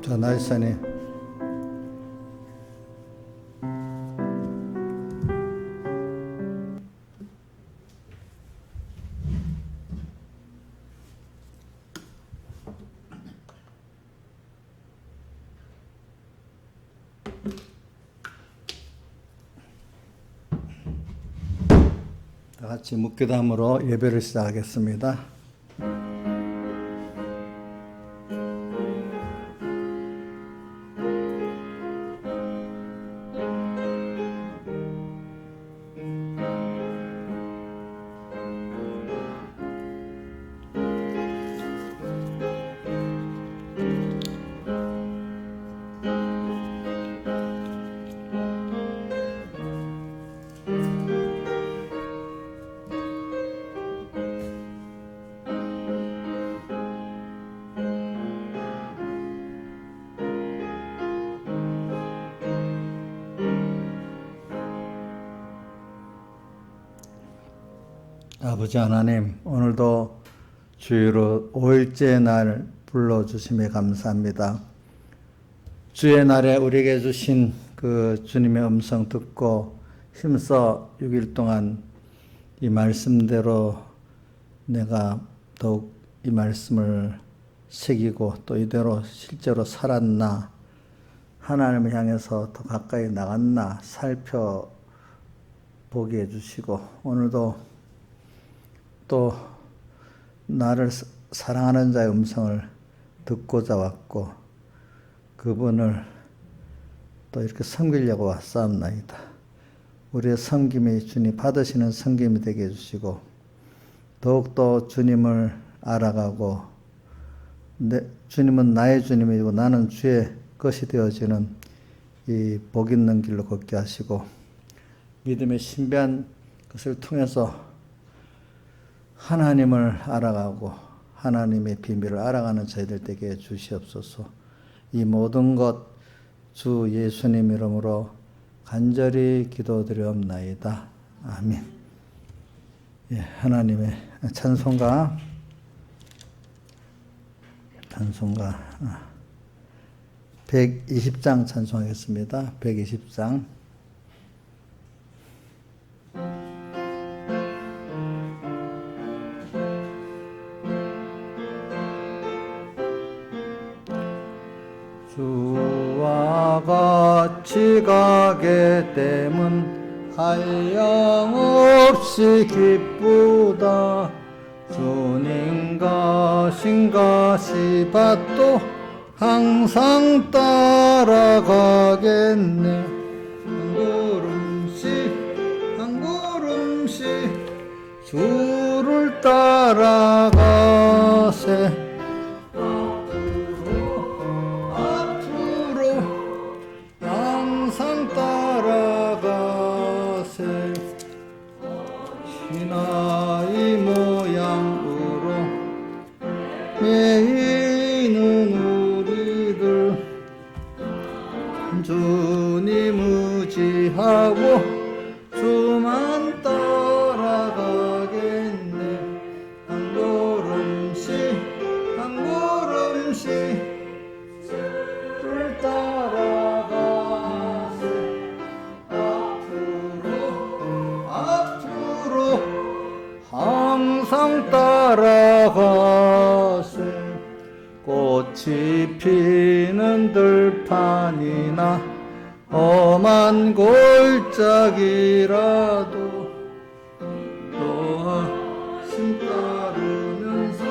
자, 나이스니. 다 같이 묵기도함으로 예배를 시작하겠습니다. 아버지 하나님, 오늘도 주의로 5일째 날 불러주심에 감사합니다. 주의 날에 우리에게 주신 그 주님의 음성 듣고 힘써 6일 동안 이 말씀대로 내가 더욱 이 말씀을 새기고 또 이대로 실제로 살았나, 하나님을 향해서 더 가까이 나갔나 살펴보게 해주시고, 오늘도 또 나를 사랑하는 자의 음성을 듣고자 왔고 그분을 또 이렇게 섬기려고 왔사옵나이다. 우리의 섬김이 주님 받으시는 섬김이 되게 해주시고 더욱더 주님을 알아가고 주님은 나의 주님이고 나는 주의 것이 되어지는 이 복 있는 길로 걷게 하시고 믿음의 신비한 것을 통해서 하나님을 알아가고 하나님의 비밀을 알아가는 저희들 되게 주시옵소서. 이 모든 것 주 예수님 이름으로 간절히 기도드리옵나이다. 아멘. 예, 하나님의 찬송가 120장 찬송하겠습니다. 120장. 주와 같이 가게 됨은 한량없이 기쁘다. 주님과 신가시 밭도 항상 따라가겠네. 한 걸음씩 주를 따라가세. 신하의 모양으로 매이는 우리들 주님 의지하고 주만 따라가겠네. 한 걸음씩 주를 따라가세. 항상 따라가세. 꽃이 피는 들판이나 험한 골짜기라도 또한 따르면서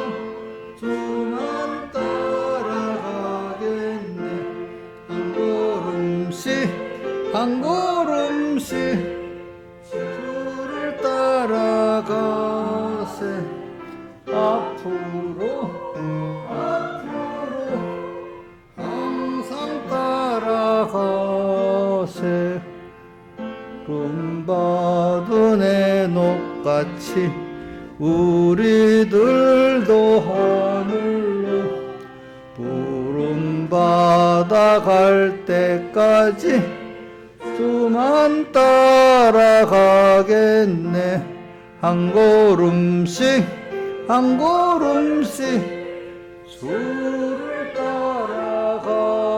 주만 따라가겠네. 한 걸음씩 주를 따라가세. 앞으로 항상 따라가세. 구름받은 해녹같이 우리들도 하늘로 부름받아 갈 때까지 주만 따라가겠네. 한 걸음씩 주를 따라가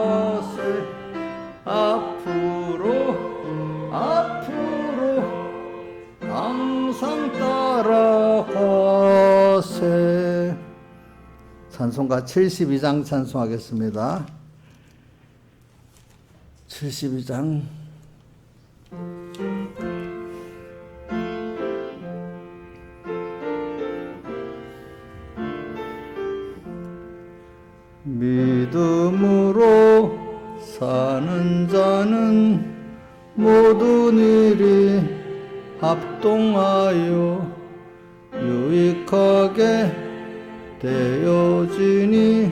찬송가 72장 찬송하겠습니다. 72장. 믿음으로 사는 자는 모든 일이 합동하여 유익하게 되어지니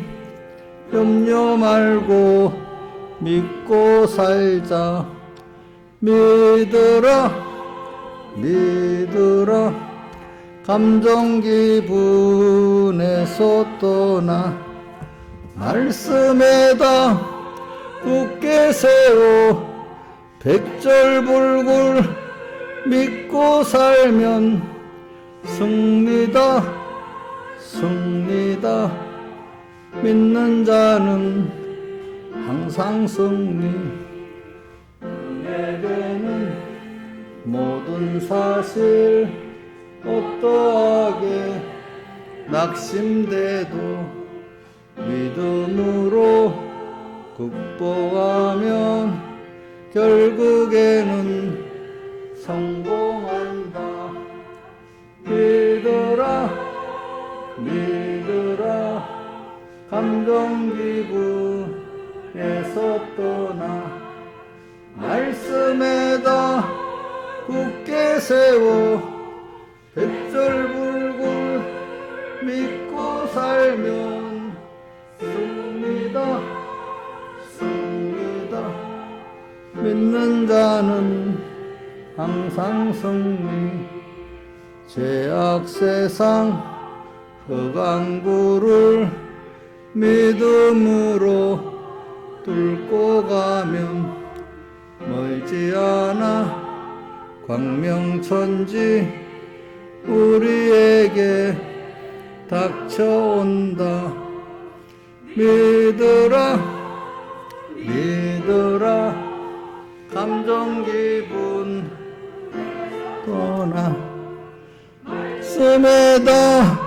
염려 말고 믿고 살자. 믿으라 감정 기분에서 떠나 말씀에다 굳게 세워 백절불굴 믿고 살면 승리다. 믿는 자는 항상 승리. 내게는 모든 사실 어떠하게 낙심돼도 믿음으로 극복하면 결국에는 성공한다. 믿으라 감정 기분에서 떠나 말씀에다 굳게 세워 백절불굴 믿고 살면 승리다. 믿는 자는 항상 승리. 죄악 세상 흑암굴을 믿음으로 뚫고 가면 멀지 않아 광명천지 우리에게 닥쳐온다. 믿으라 감정 기분 떠나 말씀에다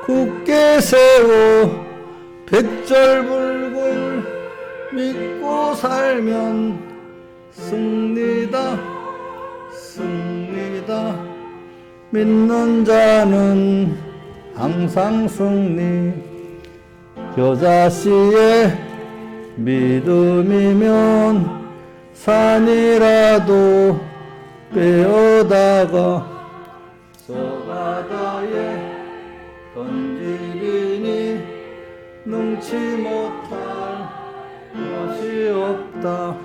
굳게 세워 백절불굴 믿고 살면 승리다. 믿는 자는 항상 승리. 겨자씨의 믿음이면 산이라도 빼어다가 저 바다에 던지리니 능치 못할 것이 없다.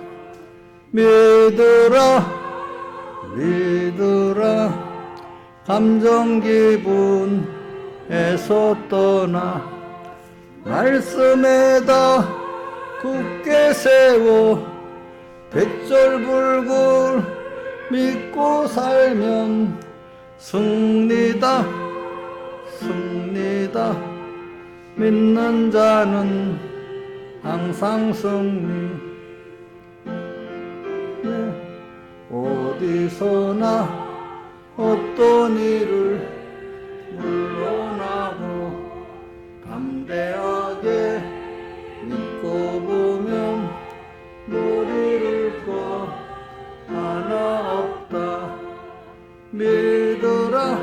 믿으라 감정 기분에서 떠나 말씀에다 굳게 세워 백절불굴 믿고 살면 승리다. 믿는 자는 항상 승리. 어디서나 어떤 일을 물러나고 담대하게 믿고 보면 못 이룰 것 하나 없다. 믿으라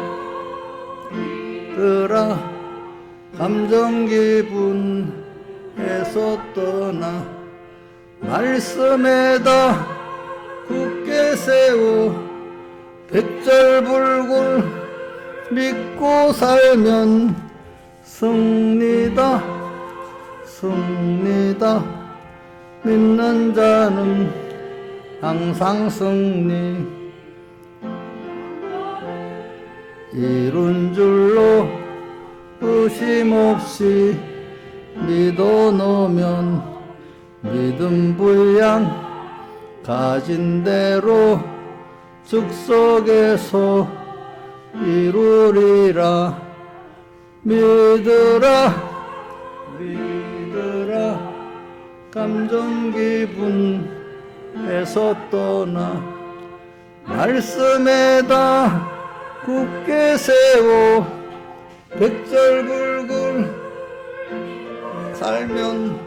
감정 기분에서 떠나 말씀에다 굳게 세워 백절불굴 믿고 살면 승리다. 믿는 자는 항상 승리. 이룬 줄로 의심 없이 믿어 놓으면 믿음 부양 가진 대로 즉석에서 이루리라. 믿으라 감정 기분에서 떠나 말씀에다 굳게 세워 백절불굴 살면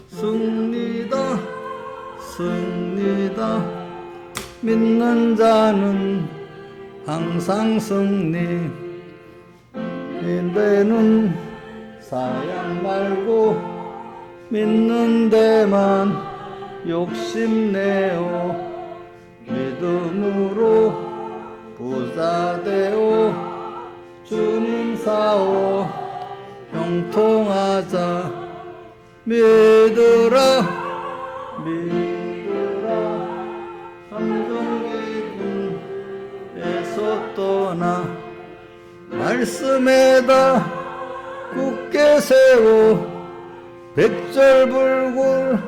승리다 승리다 믿는 자는 항상 승리 내는 사양 말고 믿는 데만 욕심내어 믿음으로 부자되어 주님 사오 형통하자 믿으라 감정 깊은에서 떠나 말씀에다 굳게 세워 백절불굴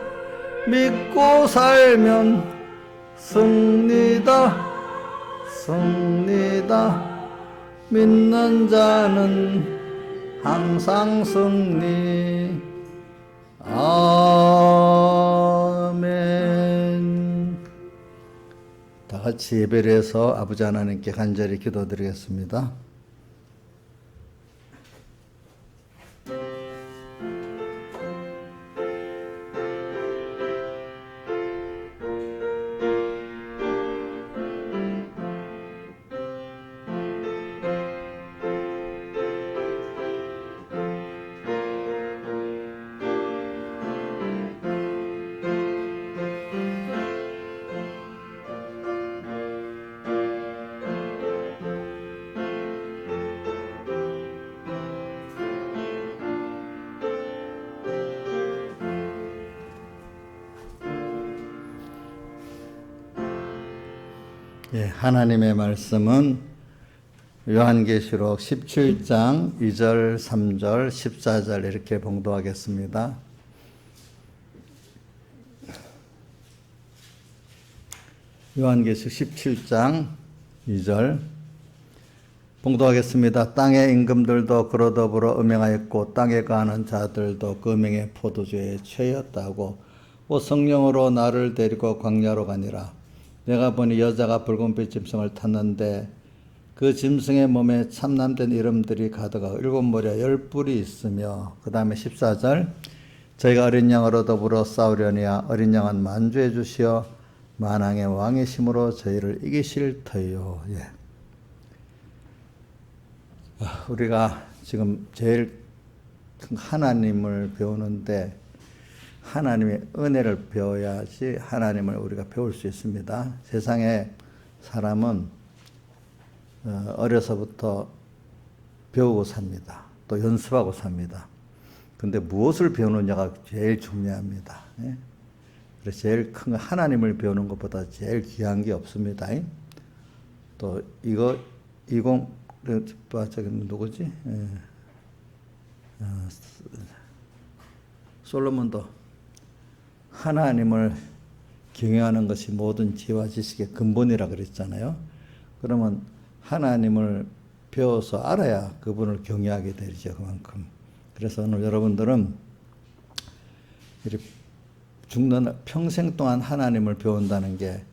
믿고 살면 승리다 승리다 믿는 자는 항상 승리 아멘. 다 같이 예배를 해서 아버지 하나님께 간절히 기도드리겠습니다. 예, 하나님의 말씀은 요한계시록 17장 2절, 3절, 14절 이렇게 봉독하겠습니다. 요한계시록 17장 2절 봉독하겠습니다. 땅의 임금들도 그로 더불어 음행하였고 땅에 거하는 자들도 그 음행의 포도주에 취하였다고 오 성령으로 나를 데리고 광야로 가니라. 내가 보니 여자가 붉은빛 짐승을 탔는데 그 짐승의 몸에 참남된 이름들이 가득하고 7머리와 10뿔이 있으며 그 다음에 14절 저희가 어린 양으로 더불어 싸우려니와 어린 양은 만주해 주시어 만왕의 왕이심으로 저희를 이기실 터요. 예. 우리가 지금 제일 큰 하나님을 배우는데 하나님의 은혜를 배워야지 하나님을 우리가 배울 수 있습니다. 세상에 사람은 어려서부터 배우고 삽니다. 또 연습하고 삽니다. 근데 무엇을 배우느냐가 제일 중요합니다. 그래서 제일 큰 하나님을 배우는 것보다 제일 귀한 게 없습니다. 또 이거 저기 누구지? 솔로몬도 하나님을 경외하는 것이 모든 지혜와 지식의 근본이라 그랬잖아요. 그러면 하나님을 배워서 알아야 그분을 경외하게 되죠. 그만큼. 그래서 오늘 여러분들은 이렇게 죽는 평생 동안 하나님을 배운다는 게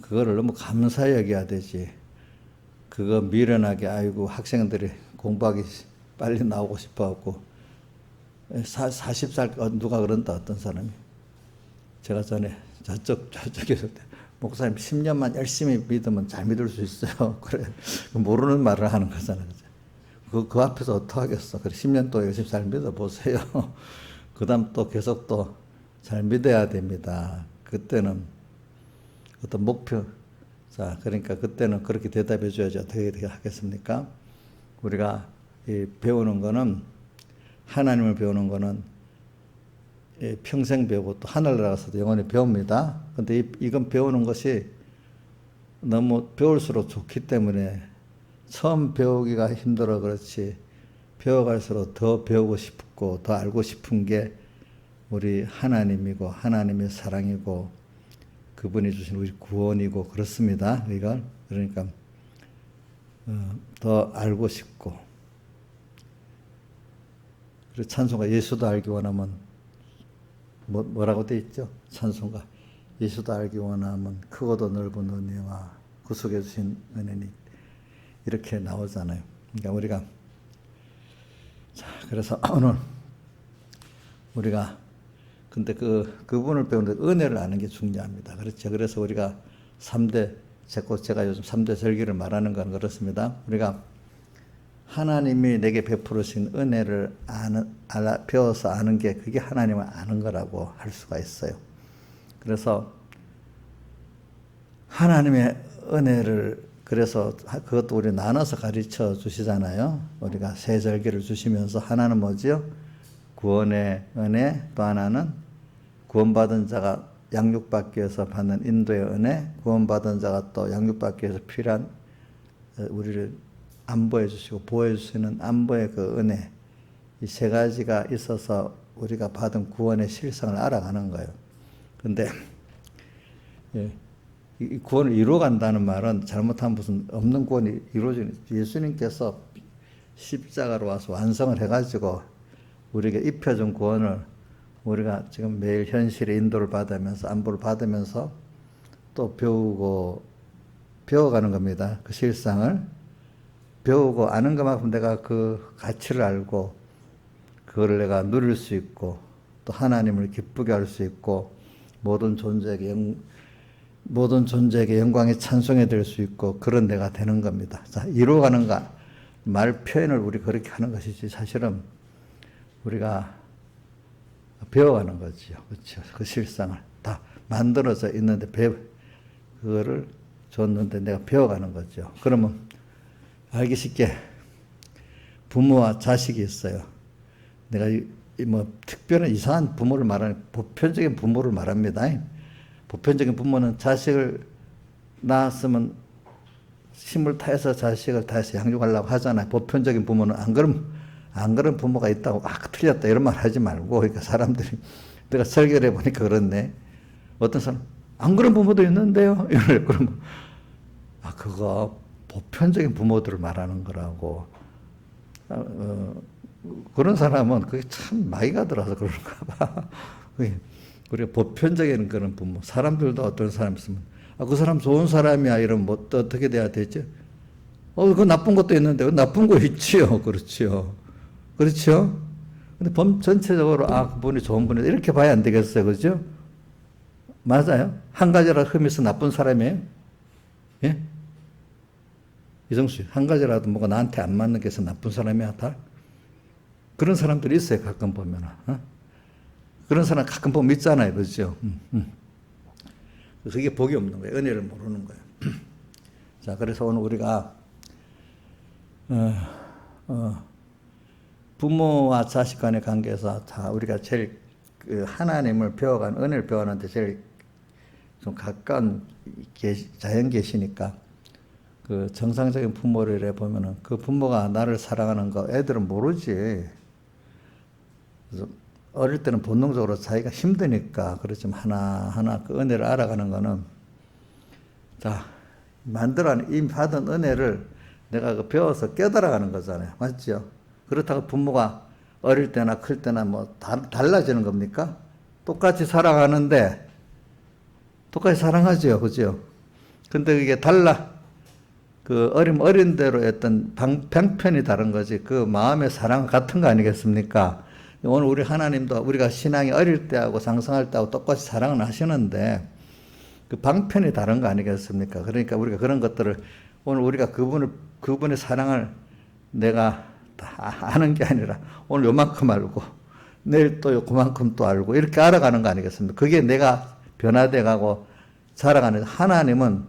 그거를 너무 감사히 여겨야 되지. 그거 미련하게 아이고 학생들이 공부하기 빨리 나오고 싶어갖고 40살 누가 그런다 어떤 사람이 제가 전에 저쪽에서 목사님 10년만 열심히 믿으면 잘 믿을 수 있어요. 그래 모르는 말을 하는 거잖아요. 그 앞에서 어떻게 하겠어. 그래 10년 동안 열심히 잘 믿어보세요. 그 다음 또 계속 또 잘 믿어야 됩니다. 그때는 어떤 목표 자 그러니까 그때는 그렇게 대답해 줘야지 어떻게 하겠습니까? 우리가 이 배우는 거는 하나님을 배우는 거는 평생 배우고 또 하늘나라 가서도 영원히 배웁니다. 근데 이건 배우는 것이 너무 배울수록 좋기 때문에 처음 배우기가 힘들어 그렇지 배워갈수록 더 배우고 싶고 더 알고 싶은 게 우리 하나님이고 하나님의 사랑이고 그분이 주신 우리 구원이고 그렇습니다. 우리가 그러니까 더 알고 싶고 그리고 찬송가 예수도 알기 원하면 뭐라고 돼 있죠? 찬송가 예수도 알기 원하면 크고도 넓은 은혜와 구속해 주신 은혜니 이렇게 나오잖아요. 그러니까 우리가 자 그래서 오늘 우리가 근데 그분을 배우는데 은혜를 아는 게 중요합니다. 그렇죠. 그래서 우리가 3대 제가 요즘 3대 절기를 말하는 건 그렇습니다. 우리가 하나님이 내게 베풀으신 은혜를 배워서 아는 게 그게 하나님을 아는 거라고 할 수가 있어요. 그래서 하나님의 은혜를 그래서 그것도 우리 나눠서 가르쳐 주시잖아요. 우리가 세 절기를 주시면서 하나는 뭐지요? 구원의 은혜, 또 하나는 구원받은 자가 양육받기 위해서 받는 인도의 은혜, 구원받은 자가 또 양육받기 위해서 필요한 우리를 안보해 주시고 보호해 주시는 안보의 그 은혜, 이 세 가지가 있어서 우리가 받은 구원의 실상을 알아가는 거예요. 근데 이 구원을 이루어간다는 말은 잘못하면 무슨 없는 구원이 이루어지는, 예수님께서 십자가로 와서 완성을 해가지고 우리에게 입혀준 구원을 우리가 지금 매일 현실의 인도를 받으면서 안보를 받으면서 또 배워가는 겁니다. 그 실상을 배우고 아는 것만큼 내가 그 가치를 알고 그거를 내가 누릴 수 있고 또 하나님을 기쁘게 할 수 있고 모든 존재에게 영광의 찬송이 될 수 있고 그런 내가 되는 겁니다. 자, 이루어가는가 말 표현을 우리 그렇게 하는 것이지 사실은 우리가 배워가는 거지요. 그렇죠. 그 실상을 다 만들어져 있는데 그거를 줬는데 내가 배워가는 거죠. 그러면 알기 쉽게 부모와 자식이 있어요. 내가 뭐 특별한 이상한 부모를 말하는 보편적인 부모를 말합니다. 보편적인 부모는 자식을 낳았으면 힘을 다해서 자식을 다해서 양육하려고 하잖아요. 보편적인 부모는 안 그런 부모가 있다고 틀렸다 이런 말 하지 말고, 그러니까 사람들이 내가 설교를 해보니까 그렇네. 어떤 사람 안 그런 부모도 있는데요. 그러면 그거 보편적인 부모들을 말하는 거라고. 그런 사람은 그게 참 마이가 들어서 그런가 봐. 우리가 보편적인 그런 부모, 사람들도 어떤 사람 있으면 그 사람 좋은 사람이야 이러면 뭐 또 어떻게 돼야 되죠? 그 나쁜 것도 있는데 나쁜 거 있지요. 그렇죠. 그렇죠? 근데 전체적으로 그분이 좋은 분이다 이렇게 봐야 안 되겠어요. 그죠? 맞아요. 한 가지라도 흠해서 나쁜 사람이에요. 예? 이정수 씨, 한 가지라도 뭐가 나한테 안 맞는 게 있어 나쁜 사람이야 다? 그런 사람들이 있어요. 가끔 보면은. 그런 사람 가끔 보면 있잖아요. 그죠? 그게 복이 없는 거예요. 은혜를 모르는 거예요. 자, 그래서 오늘 우리가 부모와 자식 간의 관계에서 우리가 제일 하나님을 배워가는, 은혜를 배워가는데 제일 좀 가까운 자연 계시니까 그 정상적인 부모를 해보면은 그 부모가 나를 사랑하는 거 애들은 모르지. 그래서 어릴 때는 본능적으로 자기가 힘드니까 그렇지만 하나하나 그 은혜를 알아가는 거는 이미 받은 은혜를 내가 배워서 깨달아가는 거잖아요. 맞죠? 그렇다고 부모가 어릴 때나 클 때나 뭐 달라지는 겁니까? 똑같이 사랑하는데 똑같이 사랑하죠. 그죠? 근데 그게 어린 대로 했던 방편이 다른 거지. 그 마음의 사랑 같은 거 아니겠습니까? 오늘 우리 하나님도 우리가 신앙이 어릴 때하고 장성할 때하고 똑같이 사랑을 하시는데 그 방편이 다른 거 아니겠습니까? 그러니까 우리가 그런 것들을 오늘 우리가 그분의 사랑을 내가 다 아는 게 아니라 오늘 요만큼 알고 내일 또 그만큼 또 알고 이렇게 알아가는 거 아니겠습니까? 그게 내가 변화돼 가고 자라가는. 하나님은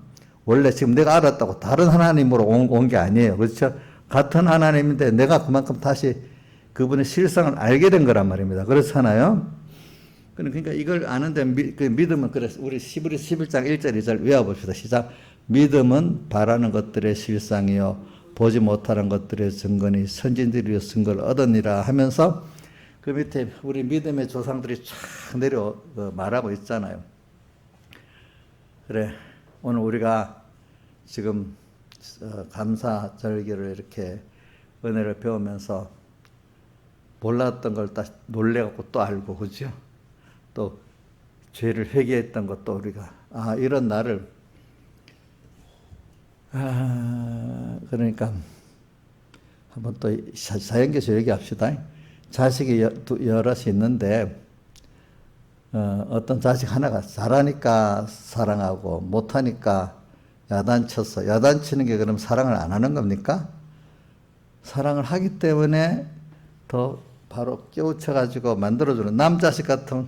원래 지금 내가 알았다고 다른 하나님으로 온 게 아니에요. 그렇죠? 같은 하나님인데 내가 그만큼 다시 그분의 실상을 알게 된 거란 말입니다. 그렇잖아요? 그러니까 이걸 아는데 믿음은 그래서 우리 히브리 11장 1절 2절 외워봅시다. 시작. 믿음은 바라는 것들의 실상이요 보지 못하는 것들의 증거니 선진들이 증거를 얻으니라 하면서 그 밑에 우리 믿음의 조상들이 쫙 말하고 있잖아요. 그래, 오늘 우리가 지금 감사절기를 이렇게 은혜를 배우면서 몰랐던 걸 다 놀래갖고 또 알고, 그죠? 또 죄를 회개했던 것도 우리가 이런 날을 그러니까 한번 또 사연계에서 얘기합시다. 자식이 여럿이 있는데 어떤 자식 하나가 잘하니까 사랑하고 못하니까 야단쳐서 야단치는 게 그럼 사랑을 안 하는 겁니까? 사랑을 하기 때문에 더 바로 깨우쳐가지고 만들어주는 남자식 같은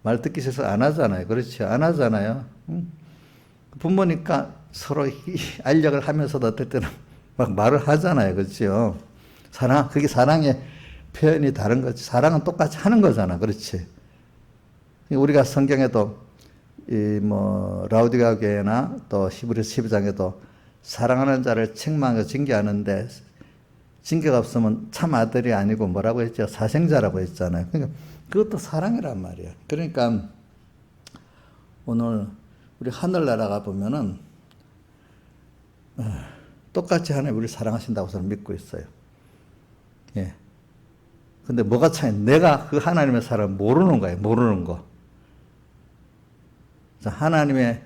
말 듣기 싫어서 안 하잖아요. 그렇지? 안 하잖아요. 응? 부모니까 서로 알력을 하면서도 어떨 때는 막 말을 하잖아요. 그렇죠? 그게 사랑의 표현이 다른 거지. 사랑은 똑같이 하는 거잖아. 그렇지? 우리가 성경에도 라우디가 교회나 또 히브리서 12장에도 사랑하는 자를 책망하고 징계하는데 징계가 없으면 참 아들이 아니고 뭐라고 했죠? 사생자라고 했잖아요. 그러니까 그것도 사랑이란 말이야. 그러니까 오늘 우리 하늘나라가 보면은 똑같이 하나님 우리 사랑하신다고 저는 믿고 있어요. 예. 근데 뭐가 차이? 내가 그 하나님의 사랑을 모르는 거예요. 모르는 거. 자, 하나님의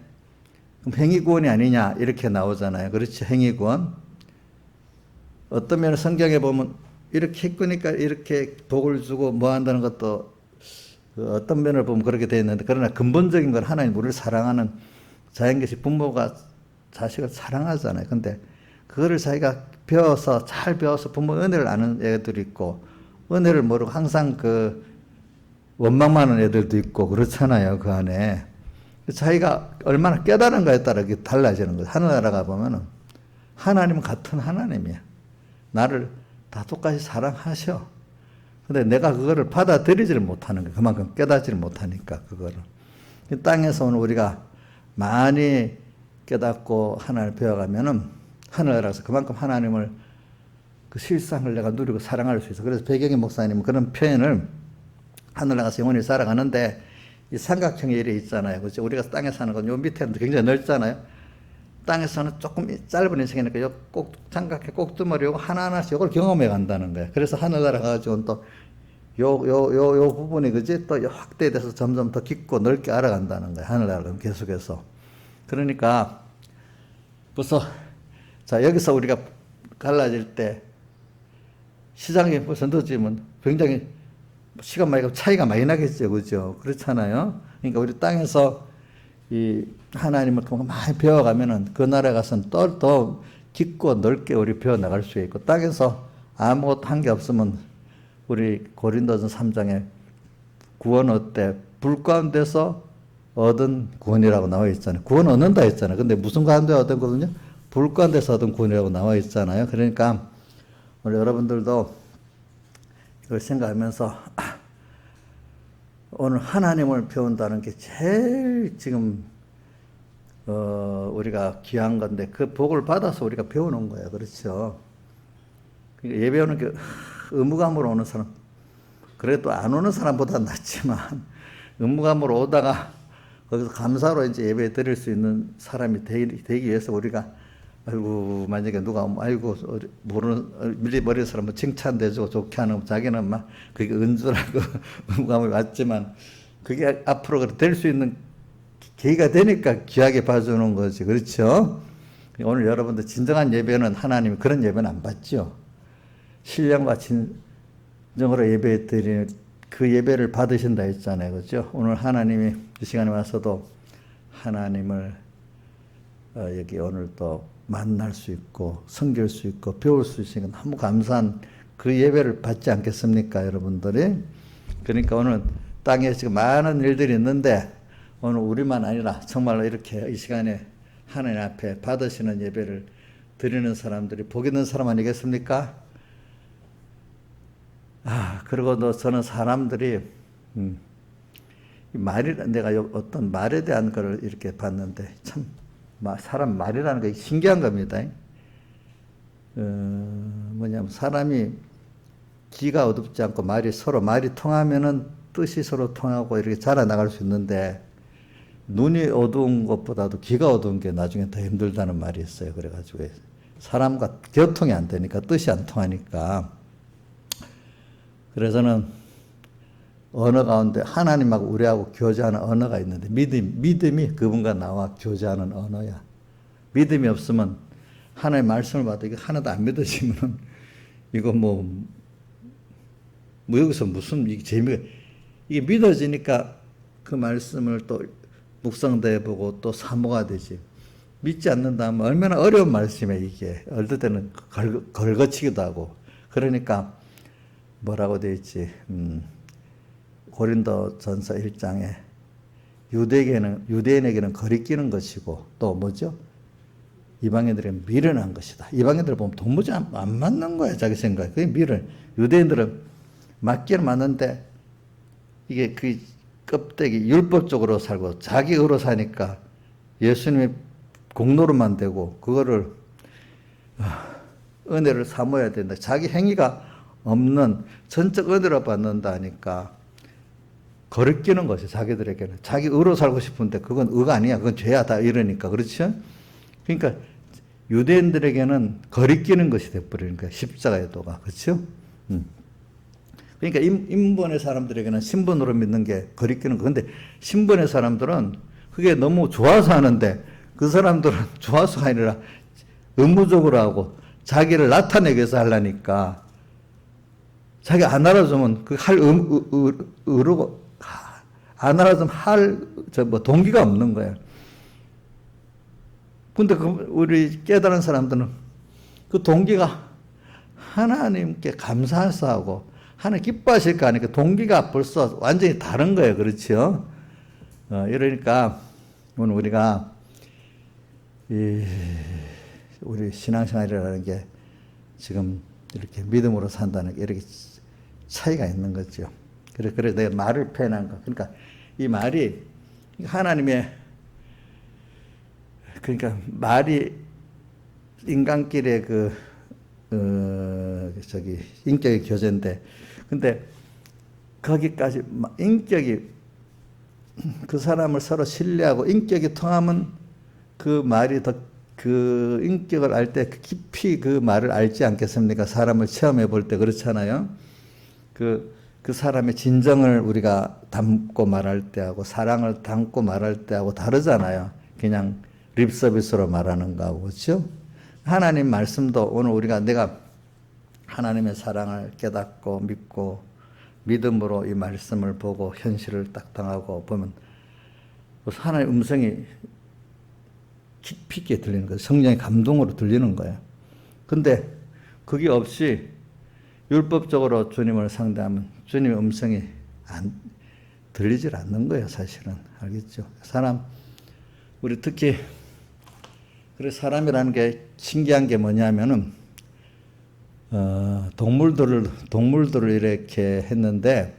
행위구원이 아니냐 이렇게 나오잖아요. 그렇지? 행위구원. 어떤 면에 성경에 보면 이렇게 했으니까 이렇게 복을 주고 뭐 한다는 것도 어떤 면을 보면 그렇게 되어 있는데, 그러나 근본적인 건 하나님 우리를 사랑하는 자연계시 부모가 자식을 사랑하잖아요. 근데 그거를 자기가 잘 배워서 부모 은혜를 아는 애들이 있고, 은혜를 모르고 항상 원망만 하는 애들도 있고 그렇잖아요. 그 안에. 자기가 얼마나 깨달은가에 따라 이게 달라지는 거예요. 하늘나라가 보면은 하나님은 같은 하나님이야. 나를 다 똑같이 사랑하셔. 근데 내가 그거를 받아들이지를 못하는 거야. 그만큼 깨닫지를 못하니까, 그거를. 땅에서 오늘 우리가 많이 깨닫고 하나님을 배워가면은 하늘나라에서 그만큼 하나님을 그 실상을 내가 누리고 사랑할 수 있어. 그래서 배경희 목사님은 그런 표현을 하늘나라에서 영원히 살아가는데 이 삼각형의 일이 있잖아요. 그렇죠? 우리가 땅에 사는 건 요 밑에는 굉장히 넓잖아요. 땅에서는 조금 짧은 인생이니까 요 삼각형 꼭두머리 요거 하나하나씩 요걸 경험해 간다는 거예요. 그래서 하늘나라 가지고는 또 요 부분이 그지? 또 확대돼서 점점 더 깊고 넓게 알아간다는 거예요. 하늘나라는 계속해서. 그러니까 벌써 자, 여기서 우리가 갈라질 때 시장에 벌써 늦으면 굉장히 시간 많이 가면 차이가 많이 나겠죠. 그죠? 그렇잖아요. 그러니까 우리 땅에서 이 하나님을 많이 배워가면은 그 나라에 가서는 더 깊고 넓게 우리 배워나갈 수 있고, 땅에서 아무것도 한 게 없으면 우리 고린도전 3장에 구원 얻되 불 가운데서 얻은 구원이라고 나와 있잖아요. 구원 얻는다 했잖아요. 근데 무슨 가운데 얻은 거거든요? 불 가운데서 얻은 구원이라고 나와 있잖아요. 그러니까 우리 여러분들도 이걸 생각하면서 오늘 하나님을 배운다는 게 제일 지금 우리가 귀한 건데 그 복을 받아서 우리가 배우는 거예요. 그렇죠? 그러니까 예배 오는 게 의무감으로 오는 사람, 그래도 안 오는 사람보다 낫지만 의무감으로 오다가 거기서 감사로 이제 예배 드릴 수 있는 사람이 되기 위해서 우리가 아이고 만약에 누가 아이고 모르는 밀리버리는 사람은 칭찬대주고 좋게 하는 자기는 막 그게 은주라고 의무감이 왔지만 그게 앞으로 될 수 있는 계기가 되니까 귀하게 봐주는 거지. 그렇죠? 오늘 여러분들 진정한 예배는 하나님이 그런 예배는 안 받죠. 신령과 진정으로 예배 드리는 그 예배를 받으신다 했잖아요. 그렇죠? 오늘 하나님이 이 시간에 와서도 하나님을 여기 오늘 또 만날 수 있고 섬길 수 있고 배울 수 있으니까 너무 감사한 그 예배를 받지 않겠습니까, 여러분들이? 그러니까 오늘 땅에 지금 많은 일들이 있는데 오늘 우리만 아니라 정말로 이렇게 이 시간에 하나님 앞에 받으시는 예배를 드리는 사람들이 복 있는 사람 아니겠습니까? 그리고 저는 사람들이 내가 어떤 말에 대한 걸 이렇게 봤는데 참 사람 말이라는 게 신기한 겁니다. 뭐냐면 사람이 기가 어둡지 않고 말이 통하면은 뜻이 서로 통하고 이렇게 자라나갈 수 있는데 눈이 어두운 것보다도 기가 어두운 게 나중에 더 힘들다는 말이 있어요. 그래가지고 사람과 교통이 안 되니까 뜻이 안 통하니까. 그래서는 언어 가운데 하나님하고 우리하고 교제하는 언어가 있는데 믿음이 그분과 나와 교제하는 언어야. 믿음이 없으면 하나님의 말씀을 봐도 이게 하나도 안 믿어지면 이거 뭐 여기서 무슨 이게 재미가 이게 믿어지니까 그 말씀을 또 묵상도 해보고 또 사모가 되지. 믿지 않는다 하면 얼마나 어려운 말씀이야 이게. 어떨 때는 걸거치기도 하고. 그러니까 뭐라고 되어 있지. 고린도전서 1장에 유대인에게는 거리끼는 것이고 또 뭐죠? 이방인들에게 미련한 것이다. 이방인들 보면 도무지 안 맞는 거야 자기 생각에. 그게 미련. 유대인들은 맞기는 맞는데 이게 그 껍데기 율법적으로 살고 자기 의로 사니까 예수님의 공로로만 되고 그거를 은혜를 사모해야 된다. 자기 행위가 없는 전적 은혜로 받는다 하니까 거리끼는 것이 자기들에게는. 자기 의로 살고 싶은데 그건 의가 아니야. 그건 죄야 다 이러니까. 그렇죠? 그러니까 유대인들에게는 거리끼는 것이 돼버리는 거야. 십자가의 도가. 그렇죠? 그러니까 인본의 사람들에게는 신분으로 믿는 게 거리끼는 거. 근데 신분의 사람들은 그게 너무 좋아서 하는데 그 사람들은 좋아서가 아니라 의무적으로 하고 자기를 나타내기 위해서 하려니까 자기 안 알아주면 그 할 의로 안 알아주면 뭐 동기가 없는 거야. 근데 우리 깨달은 사람들은 그 동기가 하나님께 감사해서 하고 하나님 기뻐하실 거 아니까 동기가 벌써 완전히 다른 거예요. 그렇죠? 이러니까 오늘 우리가 우리 신앙생활이라는 게 지금 이렇게 믿음으로 산다는 게 이렇게 차이가 있는 거죠. 그래 내가 말을 표현한 거. 그러니까 이 말이 하나님의 그러니까 말이 인간끼리의 인격의 교제인데, 근데 거기까지 인격이 그 사람을 서로 신뢰하고 인격이 통하면 그 말이 더 그 인격을 알 때 깊이 그 말을 알지 않겠습니까? 사람을 체험해 볼 때 그렇잖아요. 그 사람의 진정을 우리가 담고 말할 때하고 사랑을 담고 말할 때하고 다르잖아요. 그냥 립 서비스로 말하는 거하고. 그렇죠? 하나님 말씀도 오늘 내가 하나님의 사랑을 깨닫고 믿고 믿음으로 이 말씀을 보고 현실을 딱 당하고 보면 하나님의 음성이 깊이 있게 들리는 거예요. 성령의 감동으로 들리는 거예요. 근데 그게 없이 율법적으로 주님을 상대하면 주님의 음성이 들리질 않는 거예요. 사실은. 알겠죠? 우리 특히 그래 사람이라는 게 신기한 게 뭐냐면은 동물들을 이렇게 했는데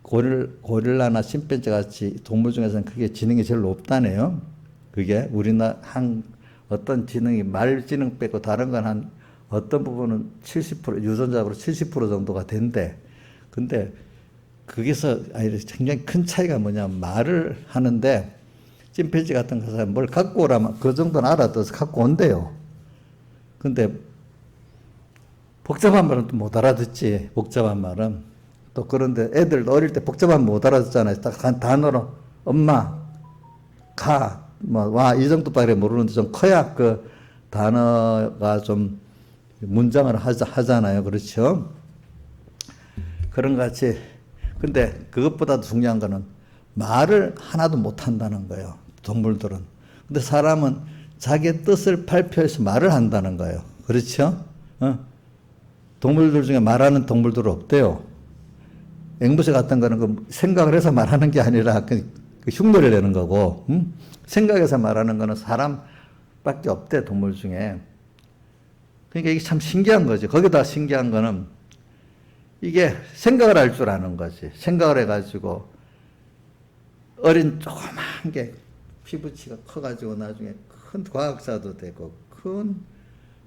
고릴라나 심팬지 같이 동물 중에서는 그게 지능이 제일 높다네요. 그게 우리나라 어떤 지능이 말 지능 빼고 다른 건 한 어떤 부분은 70% 유전자적으로 70% 정도가 된대. 근데 거기서 굉장히 큰 차이가 뭐냐면 말을 하는데 심팬지 같은 것은 뭘 갖고 오라면 그 정도는 알아둬서 갖고 온대요. 근데 복잡한 말은 또 못 알아듣지. 복잡한 말은. 또 그런데 애들도 어릴 때 복잡한 못 알아듣잖아요. 딱 단어로 엄마, 가, 와 이 정도밖에 모르는데 좀 커야 그 단어가 좀 문장을 하잖아요. 그렇죠? 그런 것 같이. 근데 그것보다도 중요한 거는 말을 하나도 못 한다는 거예요. 동물들은. 근데 사람은 자기의 뜻을 발표해서 말을 한다는 거예요. 그렇죠? 동물들 중에 말하는 동물들은 없대요. 앵무새 같은 거는 그 생각을 해서 말하는 게 아니라 그 흉내를 내는 거고, 생각해서 말하는 거는 사람밖에 없대, 동물 중에. 그러니까 이게 참 신기한 거지. 거기다 신기한 거는 이게 생각을 할 줄 아는 거지. 생각을 해가지고 어린 조그만 게 피부치가 커가지고 나중에 큰 과학자도 되고, 큰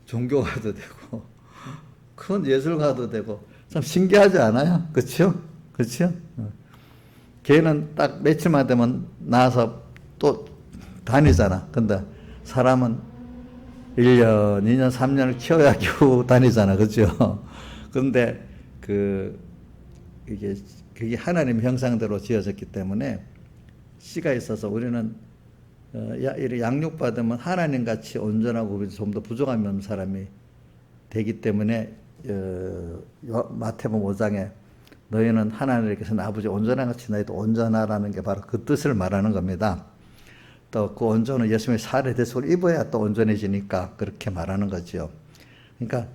종교가도 되고, 큰 예술가도 되고, 참 신기하지 않아요? 그렇죠? 그렇죠? 걔는 딱 며칠만 되면 나와서 또 다니잖아. 근데 사람은 1년, 2년, 3년을 키워야 겨우 다니잖아. 그죠? 그런데 그게 하나님 형상대로 지어졌기 때문에 씨가 있어서 우리는 양육받으면 하나님 같이 온전하고 좀 더 부족함이 없는 사람이 되기 때문에 마태복음 5장에 너희는 하나님께서 아버지 온전한 같이 너희도 온전하라는 게 바로 그 뜻을 말하는 겁니다. 또 그 온전은 예수님의 살의 대속을 입어야 또 온전해지니까 그렇게 말하는 거죠. 그러니까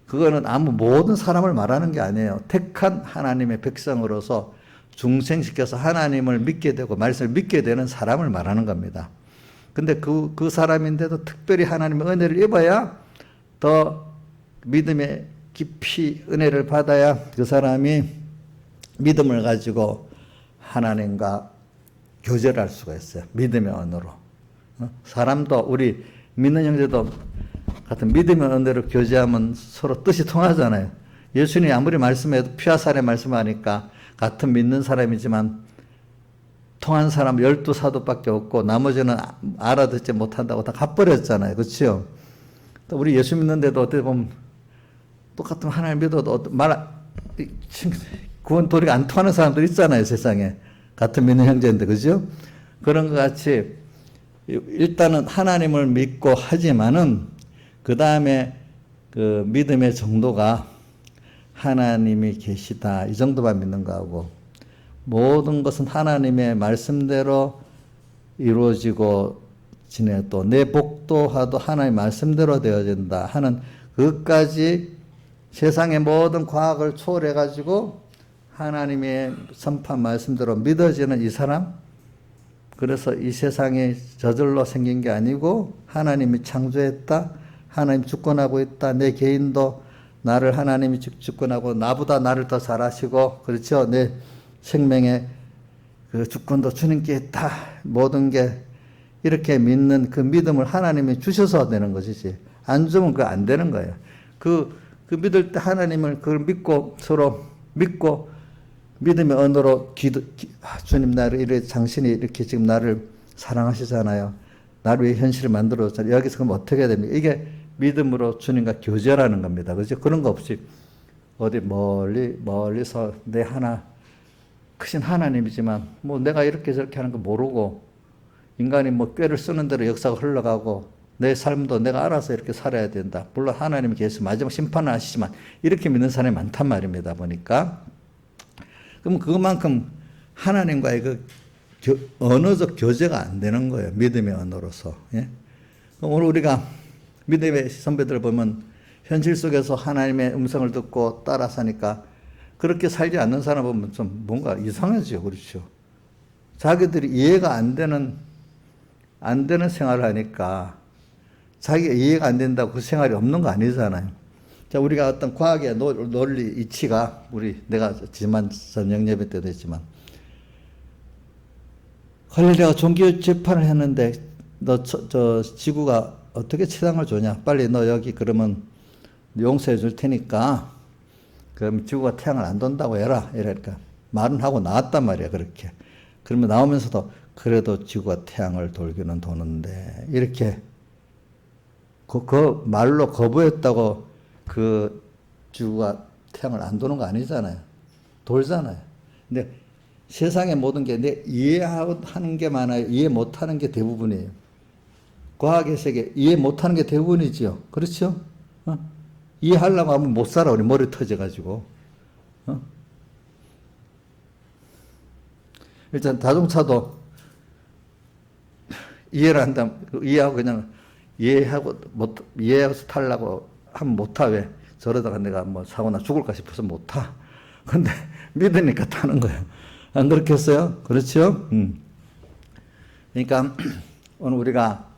그거는 모든 사람을 말하는 게 아니에요. 택한 하나님의 백성으로서 중생시켜서 하나님을 믿게 되고 말씀을 믿게 되는 사람을 말하는 겁니다. 근데 그 사람인데도 특별히 하나님의 은혜를 입어야 더 믿음의 깊이 은혜를 받아야 그 사람이 믿음을 가지고 하나님과 교제를 할 수가 있어요. 믿음의 언어로. 사람도 우리 믿는 형제도 같은 믿음의 언어로 교제하면 서로 뜻이 통하잖아요. 예수님이 아무리 말씀해도 피와 살의 말씀하니까 같은 믿는 사람이지만 통한 사람 12사도밖에 없고 나머지는 알아듣지 못한다고 다 갚버렸잖아요. 그렇죠? 또 우리 예수 믿는데도 어떻게 보면 똑같은 하나님 믿어도 구원 도리가 안 통하는 사람들 있잖아요. 세상에. 같은 믿는 형제인데 그죠? 그런 것 같이 일단은 하나님을 믿고 하지만은 그 다음에 그 믿음의 정도가 하나님이 계시다 이 정도만 믿는 거하고 모든 것은 하나님의 말씀대로 이루어지고 지내 또 내 복도화도 하나님의 말씀대로 되어진다 하는 그것까지 세상의 모든 과학을 초월해 가지고 하나님의 선판 말씀대로 믿어지는 이 사람, 그래서 이 세상이 저절로 생긴 게 아니고 하나님이 창조했다, 하나님 주권하고 있다, 내 개인도 나를 하나님이 주권하고 나보다 나를 더 잘하시고 그렇죠. 내 생명의 그 주권도 주님께 있다. 모든 게 이렇게 믿는 그 믿음을 하나님이 주셔서 되는 것이지. 안 주면 그거 안 되는 거예요. 그 믿을 때 하나님을 그걸 믿고 서로 믿고 믿음의 언어로 주님 나를 이렇게 당신이 이렇게 지금 나를 사랑하시잖아요. 나를 위해 현실을 만들어줬잖아요. 여기서 그럼 어떻게 해야 됩니까? 이게 믿음으로 주님과 교제라는 겁니다. 그렇죠? 그런 거 없이 어디 멀리서 내 하나 크신 하나님이지만 뭐 내가 이렇게 저렇게 하는 거 모르고 인간이 뭐 꾀를 쓰는 대로 역사가 흘러가고 내 삶도 내가 알아서 이렇게 살아야 된다. 물론 하나님이 계셔서 마지막 심판을 하시지만 이렇게 믿는 사람이 많단 말입니다. 보니까. 그럼 그만큼 하나님과의 그 언어적 교제가 안 되는 거예요. 믿음의 언어로서. 예? 그럼 오늘 우리가 믿음의 선배들 보면 현실 속에서 하나님의 음성을 듣고 따라 사니까 그렇게 살지 않는 사람 보면 좀 뭔가 이상하죠. 그렇죠. 자기들이 이해가 안 되는 생활을 하니까 자기가 이해가 안 된다고 그 생활이 없는 거 아니잖아요. 자, 우리가 어떤 과학의 논리 이치가 내가 지난 영예배 때도 했지만 갈릴레가 종교 재판을 했는데 너 저 지구가 어떻게 최상을 주냐? 빨리 너 여기 그러면 용서해 줄 테니까 그럼 지구가 태양을 안 돈다고 해라. 이러니까 말은 하고 나왔단 말이야. 그렇게. 그러면 나오면서도 그래도 지구가 태양을 돌기는 도는데 이렇게 그 말로 거부했다고 그 지구가 태양을 안 도는 거 아니잖아요. 돌잖아요. 근데 세상의 모든 게 내 이해하는 게 많아요. 이해 못하는 게 대부분이에요. 과학의 세계 이해 못하는 게 대부분이지요. 그렇죠? 이해하려고 하면 못 살아. 우리 머리 터져가지고. 일단 자동차도 이해를 한다면 이해하고 그냥 이해해서 타려고 하면 못 타. 왜? 저러다가 내가 뭐 사고나 죽을까 싶어서 못 타. 근데 믿으니까 타는 거예요. 안 그렇겠어요? 그렇죠? 그러니까 오늘 우리가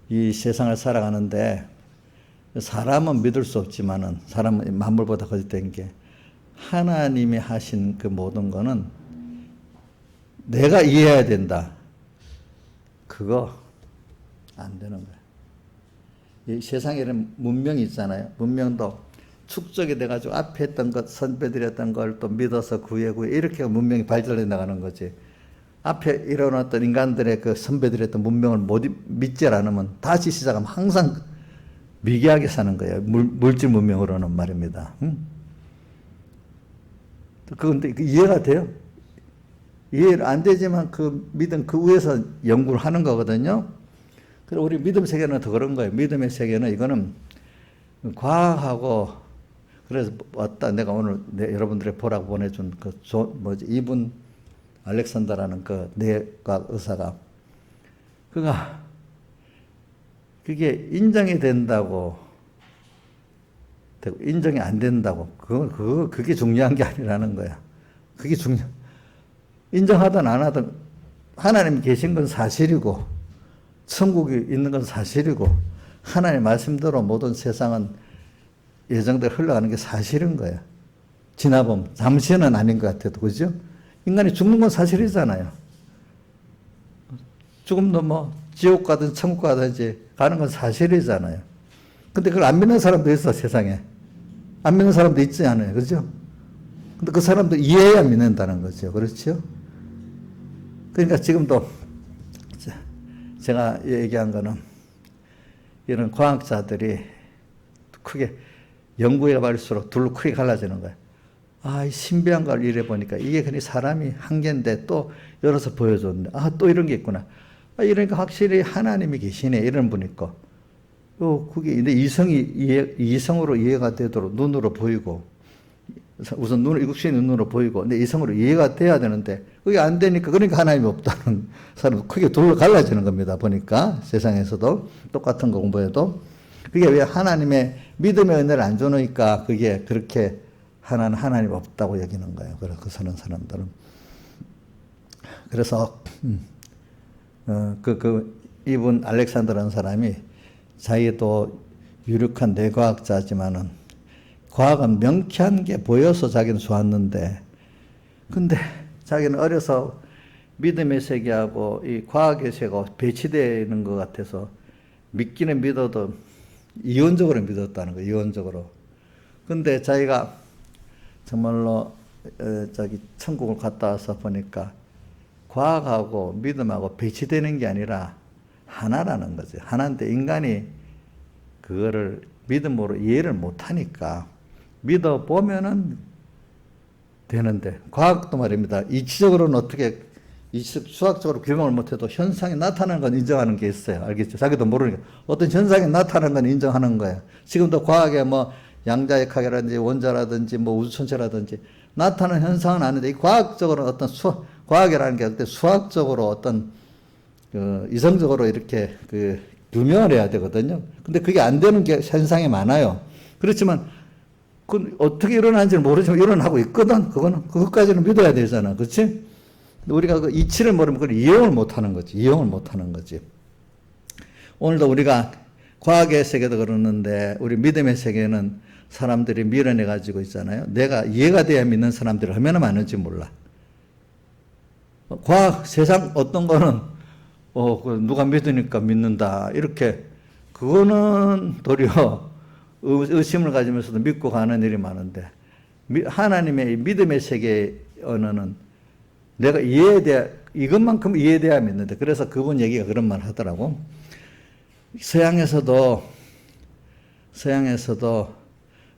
이 세상을 살아가는데 사람은 믿을 수 없지만은 사람은 만물보다 거짓된 게 하나님이 하신 그 모든 거는 내가 이해해야 된다. 그거 안 되는 거예요. 이 세상에는 문명이 있잖아요. 문명도 축적이 돼가지고 앞에 했던 것, 선배들이 했던 걸 또 믿어서 구해 이렇게 문명이 발전해 나가는 거지. 앞에 일어났던 인간들의 그 선배들이 했던 문명을 믿지 않으면 다시 시작하면 항상 미개하게 사는 거예요. 물질 문명으로는 말입니다. 그런데 이해가 돼요? 이해가 안 되지만 그 믿음 그 위에서 연구를 하는 거거든요. 그리고 우리 믿음 세계는 더 그런 거예요. 믿음의 세계는 이거는 과학하고 그래서 왔다 내가 오늘 여러분들이 보라고 보내준 이분 알렉산더라는 그 내과 의사가 그게 인정이 된다고 되고 인정이 안 된다고 그게 중요한 게 아니라는 거야. 그게 인정하든 안 하든 하나님이 계신 건 사실이고 천국이 있는 건 사실이고 하나님 말씀대로 모든 세상은 예정대로 흘러가는 게 사실인 거야. 지나보면 잠시는 아닌 것 같아도 그죠? 인간이 죽는 건 사실이잖아요. 죽음도 뭐 지옥 가든 천국 가든지 가는 건 사실이잖아요. 근데 그걸 안 믿는 사람도 있어, 세상에. 안 믿는 사람도 있지 않아요. 그죠? 근데 그 사람도 이해해야 믿는다는 거죠. 그렇죠? 그러니까 지금도 제가 얘기한 거는 이런 과학자들이 크게 연구해 갈수록 둘로 크게 갈라지는 거예요. 이 신비한 걸 이래 보니까 이게 그냥 사람이 한계인데 또 열어서 보여줬는데 또 이런 게 있구나. 이러니까 확실히 하나님이 계시네 이런 분 있고 그게 근데 이성으로 이해가 되도록 눈으로 보이고 우선 육신의 눈으로 보이고 근데 이성으로 이해가 돼야 되는데 그게 안 되니까 그러니까 하나님이 없다는 사람 크게 둘로 갈라지는 겁니다. 보니까 세상에서도 똑같은 거 공부해도 그게 왜 하나님의 믿음의 은혜를 안 주니까 그게 그렇게 하나님 없다고 여기는 거예요. 그래서 그 사는 사람들은 그래서 이분 알렉산더라는 사람이 자기도 유력한 뇌과학자지만은 과학은 명쾌한 게 보여서 자기는 좋았는데 근데 자기는 어려서 믿음의 세계하고 이 과학의 세계가 배치되는 것 같아서 믿기는 믿어도 이원적으로 믿었다는 거예요. 이원적으로. 근데 자기가 정말로 천국을 갔다 와서 보니까 과학하고 믿음하고 배치되는 게 아니라 하나라는 거죠. 하나인데 인간이 그거를 믿음으로 이해를 못하니까 믿어보면은 되는데 과학도 말입니다. 이치적으로는 어떻게 수학적으로 규명을 못해도 현상이 나타나는 건 인정하는 게 있어요. 알겠죠? 자기도 모르니까 어떤 현상이 나타나는 건 인정하는 거예요. 지금도 과학에 뭐 양자역학이라든지 원자라든지 뭐 우주천체라든지 나타나는 현상은 아닌데 이 과학적으로 어떤 과학이라는 게 어떤 수학적으로 어떤 이성적으로 이렇게 규명을 해야 되거든요. 근데 그게 안 되는 게 현상이 많아요. 그렇지만 그 어떻게 일어나는지는 모르지만 일어나고 있거든. 그것까지는 믿어야 되잖아. 그렇지? 우리가 그 이치를 모르면 그걸 이용을 못 하는 거지. 이용을 못 하는 거지. 오늘도 우리가 과학의 세계도 그러는데 우리 믿음의 세계는 사람들이 밀어내 가지고 있잖아요. 내가 이해가 돼야 믿는 사람들이 얼마나 많은지 몰라. 과학 세상 어떤 거는 누가 믿으니까 믿는다. 이렇게 그거는 도리어 의심을 가지면서도 믿고 가는 일이 많은데 하나님의 믿음의 세계의 언어는 내가 이것만큼 이해돼야 믿는데 그래서 그분 얘기가 그런 말 하더라고. 서양에서도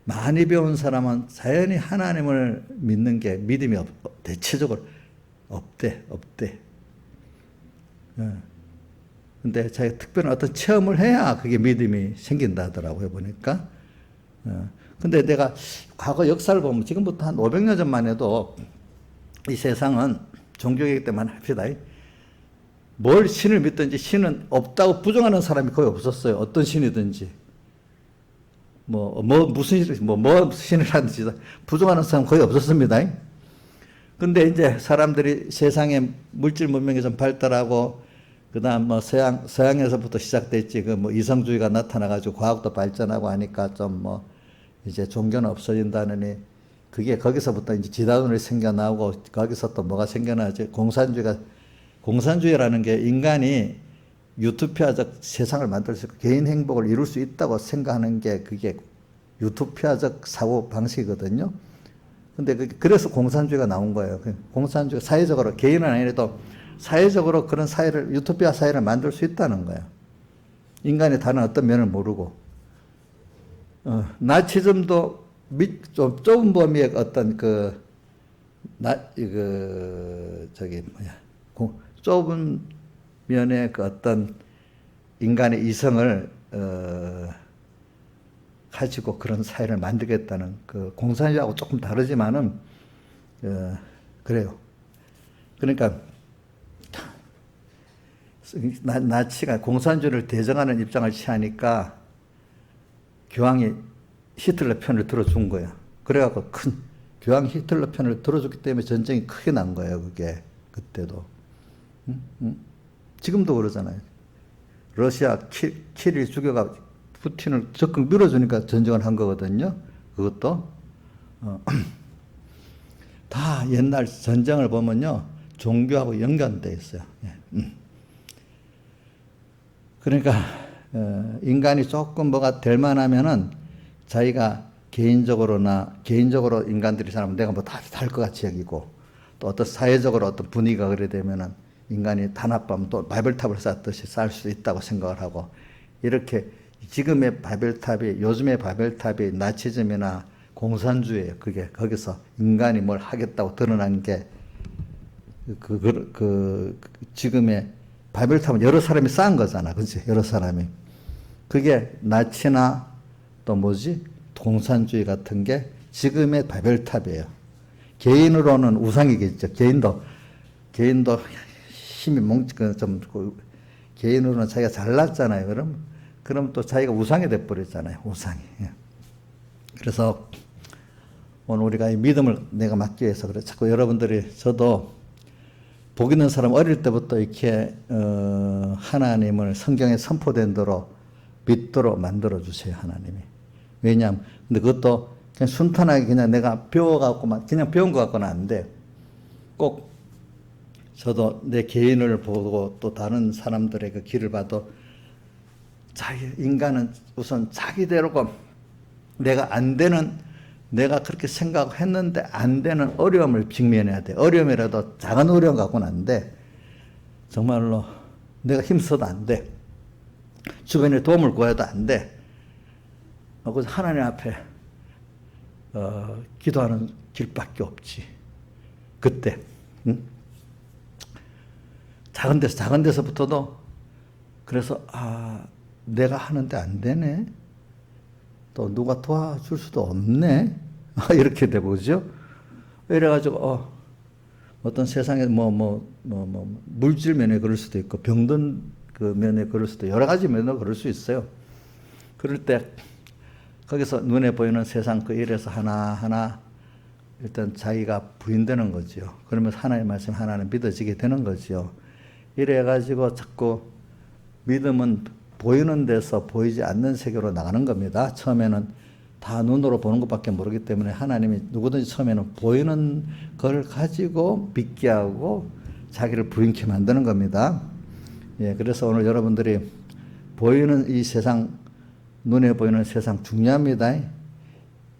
많이 배운 사람은 자연히 하나님을 믿는 게 믿음이 대체적으로 없대. 근데 자기가 특별한 어떤 체험을 해야 그게 믿음이 생긴다 하더라고요, 보니까. 근데 내가 과거 역사를 보면 지금부터 한 500년 전만 해도 이 세상은 종교이기 때문에 합시다. 뭘 신을 믿든지 신은 없다고 부정하는 사람이 거의 없었어요. 어떤 신이든지. 무슨 신을 하든지 부정하는 사람 거의 없었습니다. 근데 이제 사람들이 세상에 물질 문명이 좀 발달하고 그다음 서양에서부터 시작됐지 이성주의가 나타나가지고 과학도 발전하고 하니까 이제 종교는 없어진다느니 그게 거기서부터 이제 지다론이 생겨나고 거기서 또 뭐가 생겨나지 공산주의라는 게 인간이 유토피아적 세상을 만들 수 있고 개인 행복을 이룰 수 있다고 생각하는 게 그게 유토피아적 사고 방식이거든요. 근데 그래서 공산주의가 나온 거예요. 공산주의 사회적으로 개인은 아니라도 사회적으로 그런 사회를 유토피아 사회를 만들 수 있다는 거예요. 인간이 다른 어떤 면을 모르고 나치즘도 좀 좁은 범위의 어떤 좁은 면의 어떤 인간의 이성을 가지고 그런 사회를 만들겠다는 그 공산주의하고 조금 다르지만은 그래요. 그러니까 나치가 공산주의를 대정하는 입장을 취하니까 교황이 히틀러 편을 들어준 거야. 그래갖고 교황 히틀러 편을 들어줬기 때문에 전쟁이 크게 난 거예요. 그게 그때도. 지금도 그러잖아요. 러시아 키릴 죽여가 푸틴을 적극 밀어주니까 전쟁을 한 거거든요. 그것도 다 옛날 전쟁을 보면요 종교하고 연관돼 있어요. 그러니까 인간이 조금 뭐가 될 만하면은 자기가 개인적으로 인간들이 살면 내가 뭐 다 할 것 같이 여기고 또 어떤 사회적으로 어떤 분위기가 그래 되면은 인간이 단합하면 또 바벨탑을 쌓듯이 쌓을 수 있다고 생각을 하고 이렇게 지금의 바벨탑이 요즘의 바벨탑이 나치즘이나 공산주의예요. 그게 거기서 인간이 뭘 하겠다고 드러난 게 지금의 바벨탑은 여러 사람이 쌓은 거잖아. 그렇지? 여러 사람이. 그게 나치나 또 뭐지? 공산주의 같은 게 지금의 바벨탑이에요. 개인으로는 우상이겠죠. 개인도 힘이 개인으로는 자기가 잘났잖아요. 그럼 또 자기가 우상이 돼버렸잖아요. 우상이. 그래서 오늘 우리가 이 믿음을 내가 맡기 위해서 그래. 자꾸 여러분들이 저도 복 있는 사람 어릴 때부터 이렇게 하나님을 성경에 선포된 대로 믿도록 만들어 주세요. 하나님이. 왜냐하면 근데 그것도 그냥 순탄하게 그냥 내가 배워갖고만 그냥 배운 것 같고는 안 돼. 꼭 저도 내 개인을 보고 또 다른 사람들의 그 길을 봐도 인간은 우선 자기대로고 내가 그렇게 생각했는데 안 되는 어려움을 직면해야 돼. 어려움이라도 작은 어려움 갖고는 안 돼. 정말로 내가 힘써도 안 돼. 주변에 도움을 구해도 안 돼. 그래서 하나님 앞에 기도하는 길밖에 없지. 그때 작은 데서부터도 그래서 내가 하는데 안 되네. 또 누가 도와줄 수도 없네. 이렇게 되고 그죠? 이래가지고 어떤 세상에 물질 면에 그럴 수도 있고 병든 그 면에 그럴 수도 여러 가지 면으로 그럴 수 있어요. 그럴 때 거기서 눈에 보이는 세상 그 일에서 하나하나 일단 자기가 부인되는 거죠. 그러면서 하나님의 말씀 하나는 믿어지게 되는 거죠. 이래가지고 자꾸 믿음은 보이는 데서 보이지 않는 세계로 나가는 겁니다. 처음에는 다 눈으로 보는 것밖에 모르기 때문에 하나님이 누구든지 처음에는 보이는 걸 가지고 믿게 하고 자기를 부인케 만드는 겁니다. 그래서 오늘 여러분들이 보이는 이 세상, 눈에 보이는 세상 중요합니다.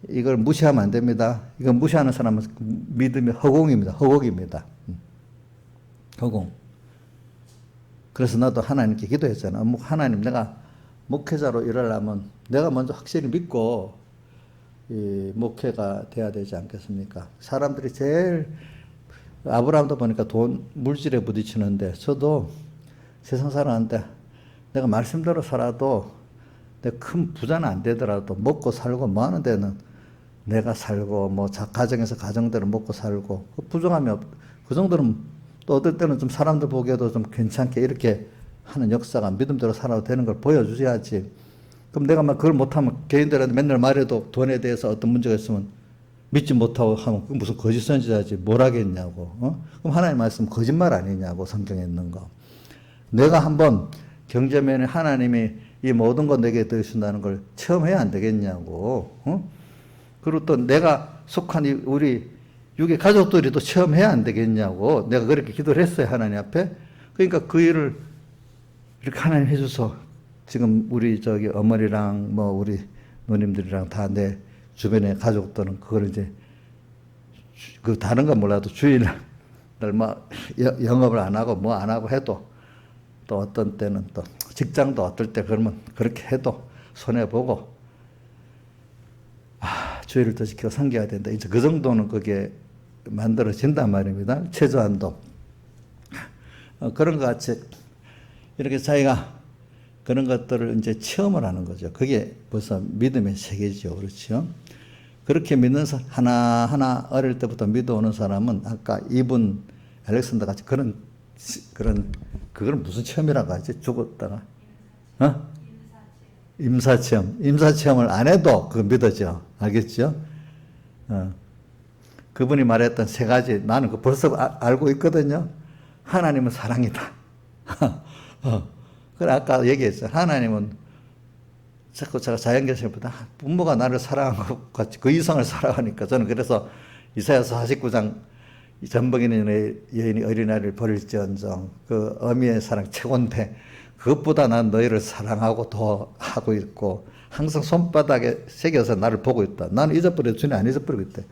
이걸 무시하면 안 됩니다. 이걸 무시하는 사람은 믿음이 허공입니다. 허공입니다. 허공. 그래서 나도 하나님께 기도했잖아. 하나님, 내가 목회자로 일하려면 내가 먼저 확실히 믿고 이 목회가 돼야 되지 않겠습니까? 사람들이 제일 아브라함도 보니까 물질에 부딪히는데 저도 세상 사람한테 내가 말씀대로 살아도 내가 큰 부자는 안 되더라도 먹고 살고 뭐 하는 데는 내가 살고 뭐 가정에서 가정대로 먹고 살고 부정함이 그 정도는 또 어떨 때는 좀 사람들 보기에도 좀 괜찮게 이렇게 하는 역사가 믿음대로 살아도 되는 걸 보여주셔야지. 그럼 내가 막 그걸 못하면 개인들한테 맨날 말해도 돈에 대해서 어떤 문제가 있으면 믿지 못하고 하면 그게 무슨 거짓 선지자지 뭘 하겠냐고. 그럼 하나님 말씀 거짓말 아니냐고 성경에 있는 거. 내가 한번 경제면에 하나님이 이 모든 거 내게 드신다는 걸 체험해야 안 되겠냐고. 그리고 또 내가 속한 우리 육의 가족들이 또 체험해야 안 되겠냐고. 내가 그렇게 기도를 했어요, 하나님 앞에. 그러니까 그 일을 이렇게 하나님 해줘서 지금 우리 어머니랑 뭐 우리 누님들이랑 다 내 주변의 가족들은 그걸 이제 그 다른 건 몰라도 주일날 뭐 영업을 안 하고 뭐 안 하고 해도 또 어떤 때는 또 직장도 어떨 때 그러면 그렇게 해도 손해보고 주의를 더 지키고 섬겨야 된다. 이제 그 정도는 그게 만들어진단 말입니다. 최소한도. 그런 것 같이 이렇게 자기가 그런 것들을 이제 체험을 하는 거죠. 그게 벌써 믿음의 세계죠. 그렇죠? 그렇게 믿는 사람, 하나하나 어릴 때부터 믿어오는 사람은 아까 이분 알렉산더 같이 그걸 무슨 체험이라고 하지? 죽었다가, 어? 임사체험. 임사체험을 안 해도 그거 믿어져. 알겠죠? 그분이 말했던 세 가지, 나는 그 벌써 알고 있거든요. 하나님은 사랑이다. 그래, 아까 얘기했어요. 하나님은 자꾸 제가 자연계시보다 부모가 나를 사랑한 것 같이 그 이상을 사랑하니까 저는 그래서 이사야서 49장 전복이는 여인이 어린아이를 버릴지언정 그 어미의 사랑 최고인데 그것보다 난 너희를 사랑하고 더 하고 있고 항상 손바닥에 새겨서 나를 보고 있다. 나는 잊어버려 주님 안 잊어버리고 있대.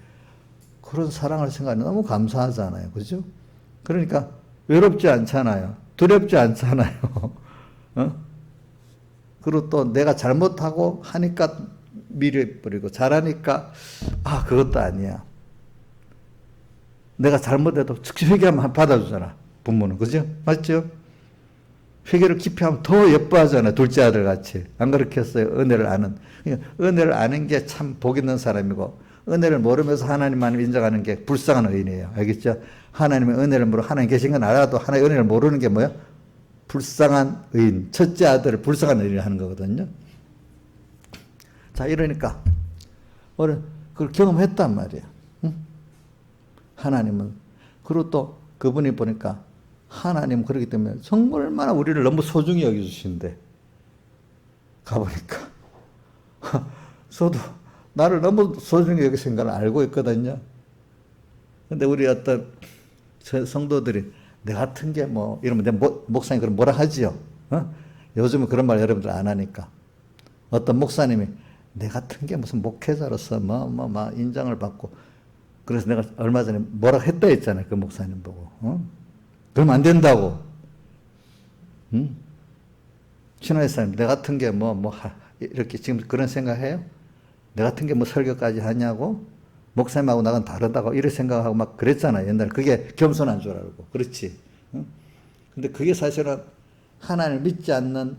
그런 사랑을 생각하니 너무 감사하잖아요. 그죠? 그러니까 외롭지 않잖아요. 두렵지 않잖아요. 어? 그리고 또 내가 잘못하고 하니까 미뤄버리고 잘하니까 그것도 아니야. 내가 잘못해도 즉시 회개하면 받아주잖아. 부모는. 그죠? 맞죠? 회개를 깊이 하면 더 예뻐하잖아요. 둘째 아들 같이. 안 그렇게 했어요. 은혜를 아는. 그러니까 은혜를 아는 게 참 복 있는 사람이고 은혜를 모르면서 하나님만 인정하는 게 불쌍한 의인이에요. 알겠죠? 하나님의 은혜를 모르고 하나님 계신 건 알아도 하나님의 은혜를 모르는 게 뭐야? 불쌍한 의인. 첫째 아들을 불쌍한 의인을 하는 거거든요. 자, 이러니까 그걸 경험했단 말이에요. 응? 하나님은. 그리고 또 그분이 보니까 하나님 그러기 때문에 정말 얼마나 우리를 너무 소중히 여겨주신데 가보니까 저도 나를 너무 소중히 여기신 걸 알고 있거든요. 근데 우리 어떤 성도들이 내 같은 게 뭐 이러면 내 목사님 그럼 뭐라 하지요? 요즘은 그런 말 여러분들 안 하니까 어떤 목사님이 내 같은 게 무슨 목회자로서 뭐 인정을 받고 그래서 내가 얼마 전에 뭐라 했다 했잖아요. 그 목사님 보고. 그러면 안 된다고. 신화의 사람, 내 같은 게 이렇게 지금 그런 생각해요? 내 같은 게 뭐 설교까지 하냐고? 목사님하고 나는 다르다고 이렇게 생각하고 막 그랬잖아요. 옛날에. 그게 겸손한 줄 알고. 그렇지. 근데 그게 사실은 하나님을 믿지 않는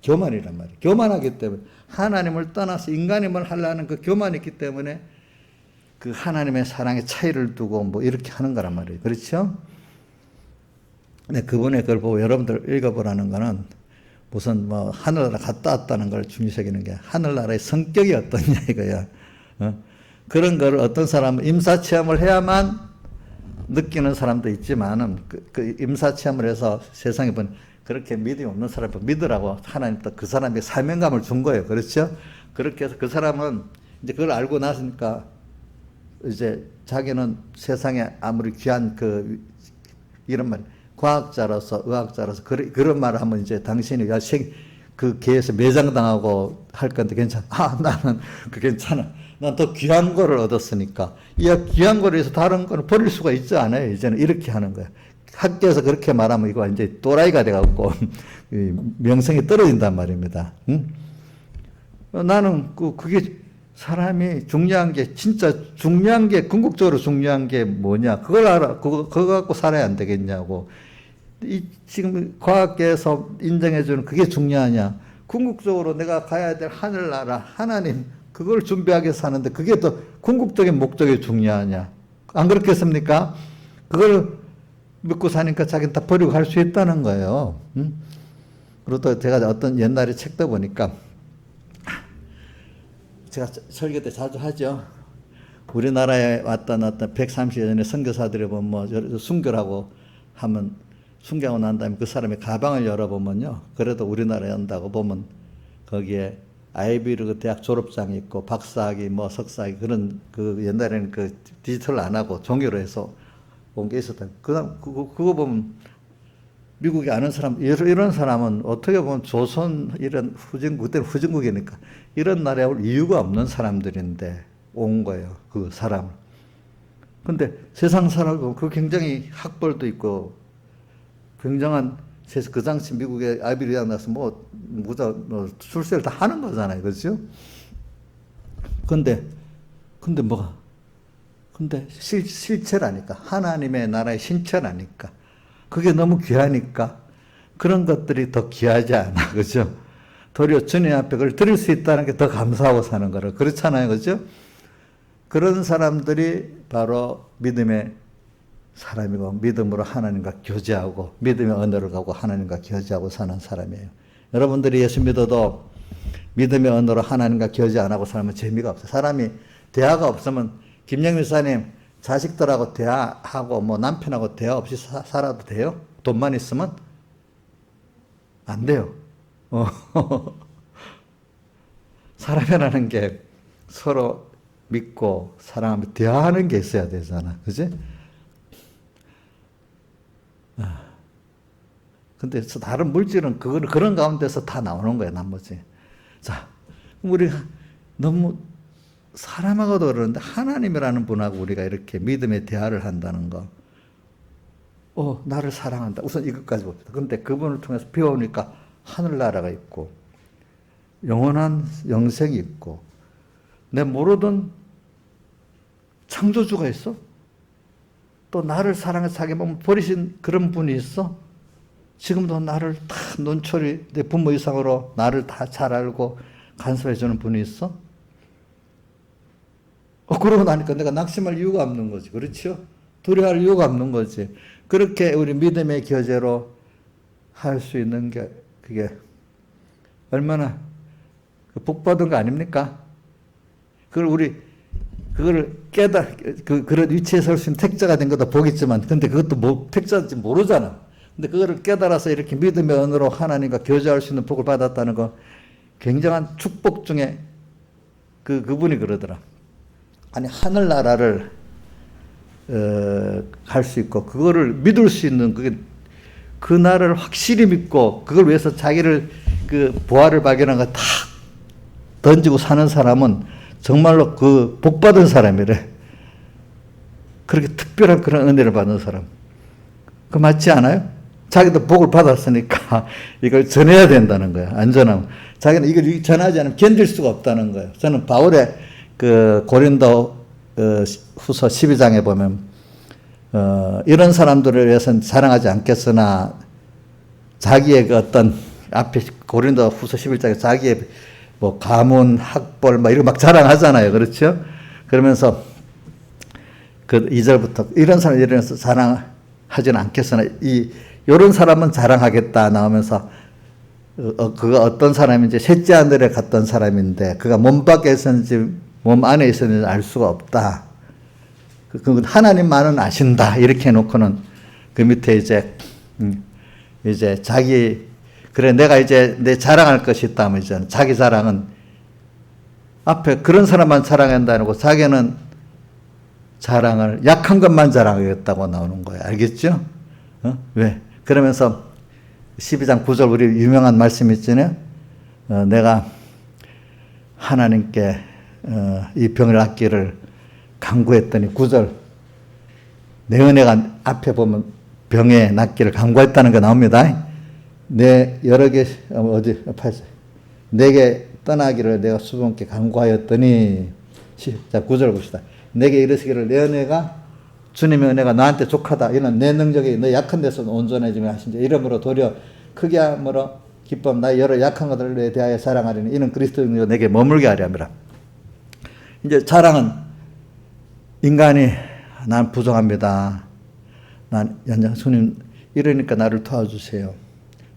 교만이란 말이에요. 교만하기 때문에. 하나님을 떠나서 인간임을 하려는 그 교만이 있기 때문에 그 하나님의 사랑의 차이를 두고 뭐 이렇게 하는 거란 말이에요. 그렇죠? 근데 그분의 그걸 보고 여러분들 읽어보라는 거는 무슨 뭐 하늘나라 갔다 왔다는 걸 중시하기는 게 하늘나라의 성격이 어떠냐 이거야. 그런 걸 어떤 사람은 임사체험을 해야만 느끼는 사람도 있지만은 그 임사체험을 해서 세상에 본 그렇게 믿음이 없는 사람을 믿으라고 하나님 또 그 사람에게 사명감을 준 거예요. 그렇죠? 그렇게 해서 그 사람은 이제 그걸 알고 나서니까 이제 자기는 세상에 아무리 귀한 이런 말 과학자로서 의학자로서 그런 말을 하면 이제 당신이 그 계에서 매장당하고 할 건데 괜찮아. 나는 괜찮아. 난 더 귀한 거를 얻었으니까. 이 귀한 거를 해서 다른 거는 버릴 수가 있지 않아요. 이제는 이렇게 하는 거야. 학교에서 그렇게 말하면 이거 이제 또라이가 돼갖고 명성이 떨어진단 말입니다. 응? 나는 그게 사람이 중요한 게 진짜 중요한 게 궁극적으로 중요한 게 뭐냐 그걸 알아. 그거 갖고 살아야 안 되겠냐고. 지금 과학계에서 인정해주는 그게 중요하냐. 궁극적으로 내가 가야 될 하늘나라 하나님 그걸 준비하기 위해서 사는데 그게 더 궁극적인 목적이 중요하냐. 안 그렇겠습니까? 그걸 믿고 사니까 자기는 다 버리고 갈 수 있다는 거예요. 그리고 또 제가 어떤 옛날에 책도 보니까 제가 설교 때 자주 하죠. 우리나라에 왔던 130여 년의 선교사들이 보면 순교라고 하면 순교하고 난 다음에 그 사람의 가방을 열어보면요. 그래도 우리나라에 온다고 보면 거기에 아이비리그 대학 졸업장이 있고 박사학위 석사학위 그런 옛날에는 디지털 안 하고 종이로 해서 온 게 있었다. 그거 보면 미국에 아는 사람 이런 사람은 어떻게 보면 조선 이런 그때는 후진국이니까 이런 나라에 올 이유가 없는 사람들인데 온 거예요. 그 사람을. 근데 세상 사람을 보면 그 굉장히 학벌도 있고 굉장한 그 당시 미국의 아이비리 대학 나서 출세를 다 하는 거잖아요. 그렇죠? 근데 뭐가? 근데 실체라니까. 하나님의 나라의 신체라니까. 그게 너무 귀하니까 그런 것들이 더 귀하지 않아. 그죠? 도리어 주님 앞에 그걸 드릴 수 있다는 게 더 감사하고 사는 거라. 그렇잖아요. 그죠? 그런 사람들이 바로 믿음의 사람이고 믿음으로 하나님과 교제하고 믿음의 언어를 가고 하나님과 교제하고 사는 사람이에요. 여러분들이 예수 믿어도 믿음의 언어로 하나님과 교제 안 하고 살면 재미가 없어요. 사람이 대화가 없으면 김영민 사님 자식들하고 대화하고 뭐 남편하고 대화 없이 살아도 돼요? 돈만 있으면? 안 돼요. 사람이라는 게 서로 믿고 사랑하며 대화하는 게 있어야 되잖아. 그지? 근데 다른 물질은 그런 가운데서 다 나오는 거야, 나머지. 자, 우리가 너무 사람하고도 그러는데 하나님이라는 분하고 우리가 이렇게 믿음의 대화를 한다는 거. 나를 사랑한다. 우선 이것까지 봅시다. 그런데 그분을 통해서 배우니까 하늘나라가 있고, 영원한 영생이 있고, 내 모르던 창조주가 있어? 또 나를 사랑해서 자기 몸을 버리신 그런 분이 있어? 지금도 나를 다 논초리, 내 부모 이상으로 나를 다 잘 알고 간섭해주는 분이 있어? 그러고 나니까 내가 낙심할 이유가 없는 거지. 그렇죠? 두려워할 이유가 없는 거지. 그렇게 우리 믿음의 교제로 할 수 있는 게 그게 얼마나 복받은 거 아닙니까? 그거를 그런 위치에 설 수 있는 택자가 된 것도 복이지만, 근데 그것도 택자인지 모르잖아. 근데 그거를 깨달아서 이렇게 믿음의 언어로 하나님과 교제할 수 있는 복을 받았다는 거 굉장한 축복 중에 그분이 그러더라. 아니, 하늘나라를 갈 수 있고, 그거를 믿을 수 있는, 그 나라를 확실히 믿고, 그걸 위해서 자기를 보화를 발견한 거 다 던지고 사는 사람은 정말로 복받은 사람이래. 그렇게 특별한 그런 은혜를 받는 사람. 맞지 않아요? 자기도 복을 받았으니까 이걸 전해야 된다는 거야. 안전하면. 자기는 이걸 전하지 않으면 견딜 수가 없다는 거예요. 저는 바울의 고린도 후서 12장에 보면 이런 사람들을 위해서는 자랑하지 않겠으나 자기의 어떤 앞에 고린도 후서 11장에 자기의 뭐 가문, 학벌 이런 거 막 자랑하잖아요. 그렇죠? 그러면서 2절부터 이런 사람을 일어나서 자랑하지는 않겠으나 이런 사람은 자랑하겠다 나오면서 그가 어떤 사람인지 셋째 하늘에 갔던 사람인데 그가 몸 밖에 있었는지 몸 안에 있었는지 알 수가 없다. 그건 하나님만은 아신다. 이렇게 해놓고는 그 밑에 이제 그래 내가 이제 내 자랑할 것이 있다면 이제 자기 자랑은 앞에 그런 사람만 자랑한다는 거 자기는 자랑을 약한 것만 자랑하겠다고 나오는 거예요. 알겠죠? 왜? 그러면서 12장 9절 우리 유명한 말씀 있잖아요. 내가 하나님께 이 병을 낫기를 간구했더니 9절 내 은혜가 앞에 보면 병에 낫기를 간구했다는 거 나옵니다. 내 여러 개 어디 8절 내게 떠나기를 내가 수분께 간구하였더니 자 9절 봅시다. 내게 이르시기를 내 은혜가 주님의 은혜가 나한테 족하다. 이는 내 능력이 너 약한 데서 온전해지며 하신 자 이러므로 도리어 크게 함으로 기쁨 나의 여러 약한 것들에 대하여 자랑하리니 이는 그리스도의 능력이 내게 머물게 하려 함이라. 이제 자랑은 인간이 난 부족합니다. 난 연장 주님 이러니까 나를 도와주세요.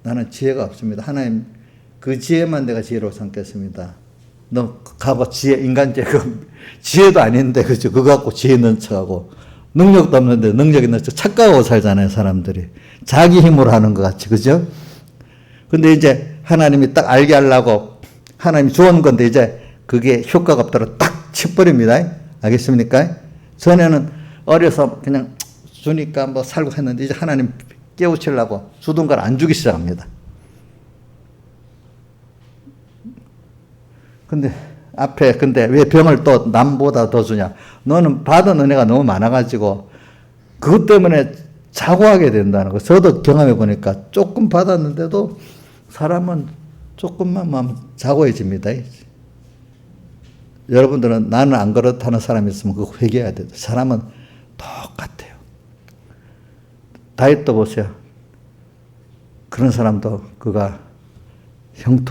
나는 지혜가 없습니다. 하나님 그 지혜만 내가 지혜로 삼겠습니다. 너 가봐 인간 지혜도 아닌데 그죠? 그거 갖고 지혜 있는 척하고 능력도 없는데 능력 있는 척 착각하고 살잖아요, 사람들이. 자기 힘으로 하는 것 같이, 그죠? 근데 이제 하나님이 딱 알게 하려고 하나님이 주는 건데 이제 그게 효과가 없도록 딱 쳐버립니다. 알겠습니까? 전에는 어려서 그냥 주니까 뭐 살고 했는데 이제 하나님 깨우치려고 주던 걸 안 주기 시작합니다. 근데 왜 병을 또 남보다 더 주냐? 너는 받은 은혜가 너무 많아가지고 그것 때문에 자고하게 된다는 거. 저도 경험해 보니까 조금 받았는데도 사람은 조금만 자고해집니다. 여러분들은 나는 안 그렇다는 사람이 있으면 그거 회개해야 돼요. 사람은 똑같아요. 다윗도 보세요. 그런 사람도 그가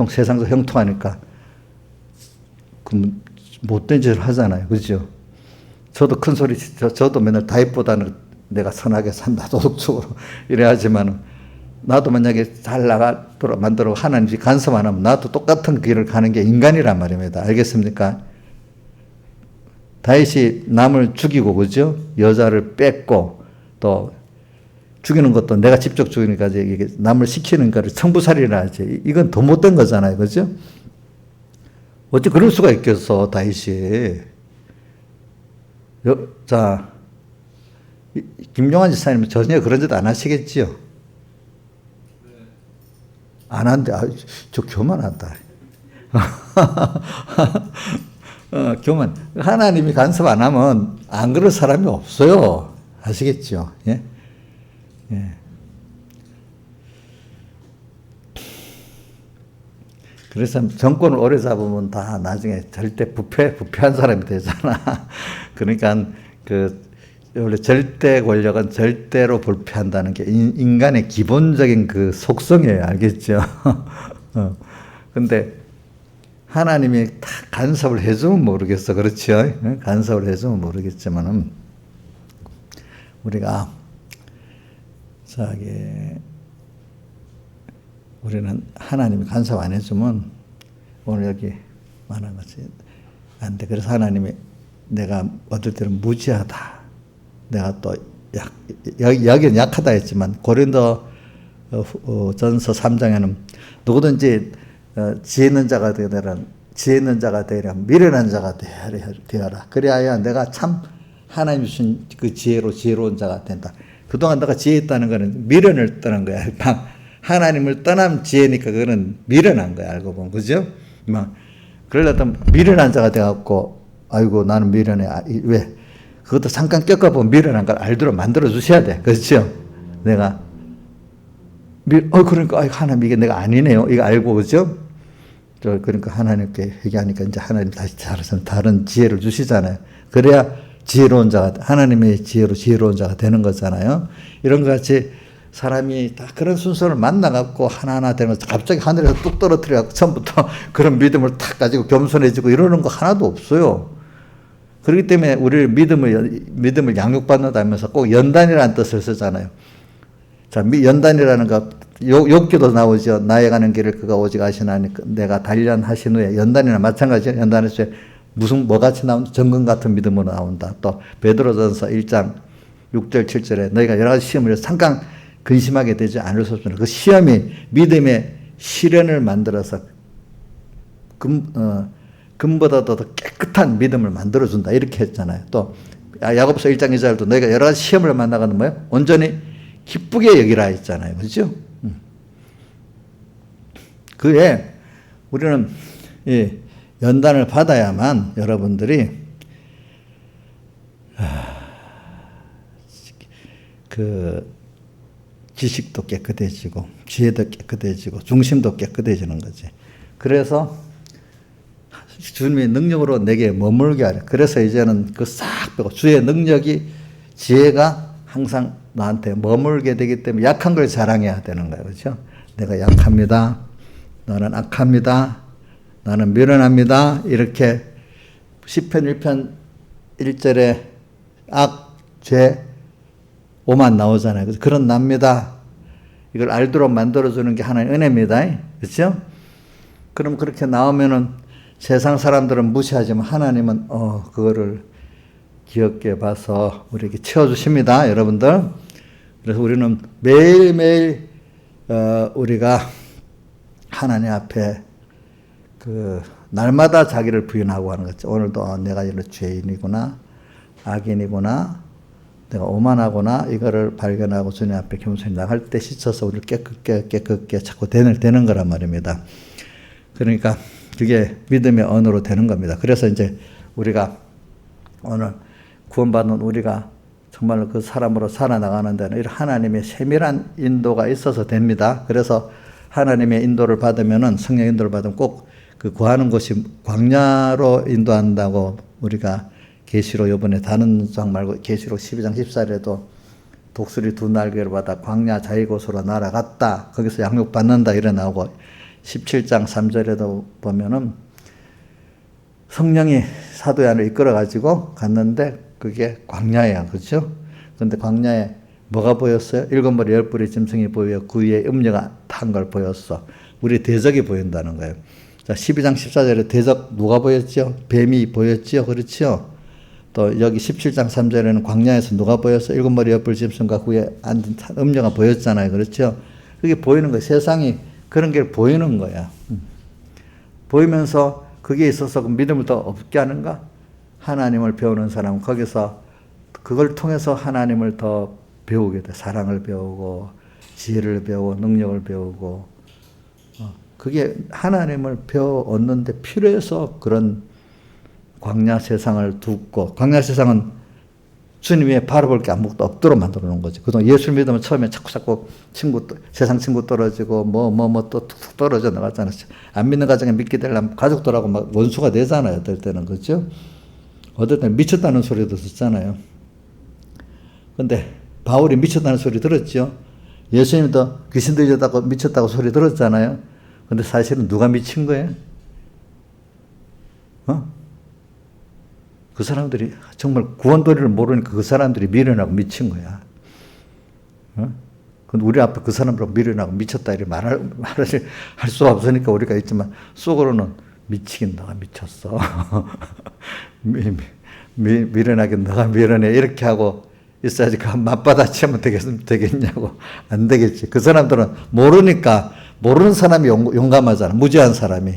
세상도 형통하니까 그 못된 짓을 하잖아요. 그죠? 저도 큰 소리, 저도 맨날 타입보다는 내가 선하게 산다, 도덕적으로 이래야지만, 나도 만약에 잘 만들어 하나님이 간섭 안 하면 나도 똑같은 길을 가는 게 인간이란 말입니다. 알겠습니까? 다윗이 남을 죽이고, 그죠? 여자를 뺏고, 또 죽이는 것도 내가 직접 죽이니까 이게 남을 시키는 거를 청부살이라 하지. 이건 더 못된 거잖아요. 그죠? 어찌 그럴 수가 있겠어, 다윗이. 자, 김용환 지사님은 전혀 그런 짓 안 하시겠지요? 안 한대. 저 교만하다. 교만. 하나님이 간섭 안 하면 안 그럴 사람이 없어요. 아시겠죠? 예? 예. 그래서 정권을 오래 잡으면 다 나중에 절대 부패한 사람이 되잖아. 그러니까 원래 절대 권력은 절대로 불패한다는 게 인간의 기본적인 그 속성이에요. 알겠죠? 근데 하나님이 다 간섭을 해주면 모르겠어. 그렇죠? 간섭을 해주면 모르겠지만은, 우리는 하나님이 간섭 안 해주면 오늘 여기 말한 것이 안 돼. 그래서 하나님이 내가 어떨 때는 무지하다. 내가 또 여기는 약하다 했지만 고린도 전서 3장에는 누구든지 지혜 있는 자가 되려면 미련한 자가 되어라. 그래야 내가 참 하나님 주신 그 지혜로운 자가 된다. 그동안 내가 지혜 있다는 거는 미련을 떠난 거야. 하나님을 떠난 지혜니까 그거는 미련한 거야. 알고 보면. 그죠? 그러려다 미련한 자가 돼갖고, 아이고, 나는 미련해. 왜? 그것도 잠깐 겪어보면 미련한 걸 알도록 만들어주셔야 돼. 그렇죠? 내가, 그러니까, 하나님 이게 내가 아니네요. 이거 알고, 그죠? 그러니까 하나님께 회개하니까 이제 하나님 다시 다른 지혜를 주시잖아요. 그래야 하나님의 지혜로운 자가 되는 거잖아요. 이런 것 같이 사람이 다 그런 순서를 만나갖고 하나하나 되는 거, 갑자기 하늘에서 뚝 떨어뜨려갖고 처음부터 그런 믿음을 탁 가지고 겸손해지고 이러는 거 하나도 없어요. 그렇기 때문에 우리 믿음을 양육받는다면서 꼭 연단이라는 뜻을 쓰잖아요. 자, 연단이라는 거, 욥기도 나오죠. 나에 가는 길을 그가 오직 아시나니 내가 단련하신 후에, 연단이나 마찬가지예요. 연단에서 뭐같이 나온다? 정금 같은 믿음으로 나온다. 또 베드로전서 1장 6절 7절에 너희가 여러 가지 시험을 잠깐 근심하게 되지 않을 수 없으나 그 시험이 믿음의 시련을 만들어서 금보다도 더 깨끗한 믿음을 만들어준다. 이렇게 했잖아요. 또 야고보서 1장 2절도 너희가 여러 가지 시험을 만나가는 뭐예요? 온전히 기쁘게 여기라 했잖아요. 그렇죠? 그에 우리는 연단을 받아야만 여러분들이 지식도 깨끗해지고 지혜도 깨끗해지고 중심도 깨끗해지는 거지. 그래서 주님의 능력으로 내게 머물게 하려. 그래서 이제는 싹 빼고 주의 능력이, 지혜가 항상 나한테 머물게 되기 때문에 약한 걸 자랑해야 되는 거예요. 그렇죠? 내가 약합니다. 나는 악합니다. 나는 미련합니다. 이렇게 시편 1편 1절에 악, 죄, 오만 나오잖아요. 그래서 그런 납니다. 이걸 알도록 만들어주는 게 하나의 은혜입니다. 그렇죠? 그럼 그렇게 나오면은 세상 사람들은 무시하지만 하나님은 그거를 귀엽게 봐서 우리에게 채워주십니다. 여러분들. 그래서 우리는 매일매일 우리가 하나님 앞에 날마다 자기를 부인하고 하는 거죠. 오늘도 내가 이런 죄인이구나, 악인이구나, 내가 오만하구나, 이거를 발견하고 주님 앞에 겸손히 나갈 때 씻어서 우리를 깨끗게 자꾸 되는 거란 말입니다. 그러니까 그게 믿음의 언어로 되는 겁니다. 그래서 이제 우리가 오늘 구원받는 우리가 정말로 그 사람으로 살아나가는 데는 이런 하나님의 세밀한 인도가 있어서 됩니다. 그래서 하나님의 인도를 받으면은, 성령 인도를 받으면 꼭 그 구하는 곳이 광야로 인도한다고 우리가 계시록 이번에 다른 장 말고 계시록 12장 14절에도 독수리 두 날개를 받아 광야 자기 곳으로 날아갔다. 거기서 양육받는다 이래 나오고, 17장 3절에도 보면은 성령이 사도 요한을 이끌어가지고 갔는데 그게 광야야. 그렇죠? 그런데 광야에 뭐가 보였어요? 7머리 10뿔의 짐승이 보여 그 위에 음녀가 탄 걸 보였어. 우리 대적이 보인다는 거예요. 자, 12장 14절에 대적 누가 보였죠? 뱀이 보였죠? 그렇죠? 또 여기 17장 3절에는 광야에서 누가 보였어? 7머리 10뿔 짐승과 그 위에 앉은 음녀가 보였잖아요. 그렇죠? 그게 보이는 거예요. 세상이 그런 게 보이는 거야. 보이면서 그게 있어서 믿음을 더 없게 하는가? 하나님을 배우는 사람은 거기서 그걸 통해서 하나님을 더 배우게 돼. 사랑을 배우고 지혜를 배우고 능력을 배우고 그게 하나님을 배워 얻는데 필요해서 그런 광야 세상을 두고 광야 세상은 주님 위에 바라볼 게 아무것도 없도록 만들어 놓은 거지. 그동안 예수 믿으면 처음에 자꾸 세상 친구 떨어지고 또 툭툭 떨어져 나갔잖아요. 안 믿는 가정에 믿게 되려면 가족들하고 막 원수가 되잖아요. 어떨 때는. 그렇죠? 어떨 때는 미쳤다는 소리도 듣잖아요. 근데 바울이 미쳤다는 소리 들었죠? 예수님도 귀신 들렸다고 미쳤다고 소리 들었잖아요. 근데 사실은 누가 미친 거예요? 그 사람들이 정말 구원도리를 모르니까 그 사람들이 미련하고 미친 거야. 근데 우리 앞에 그 사람들하고 미련하고 미쳤다 이렇게 말할 수가 없으니까 우리가 있지만 속으로는 미치긴 너가 미쳤어. 미련하긴 너가 미련해 이렇게 하고 있어야지 그 맞받아치면 되겠냐고. 안 되겠지. 그 사람들은 모르니까 모르는 사람이 용감하잖아. 무지한 사람이.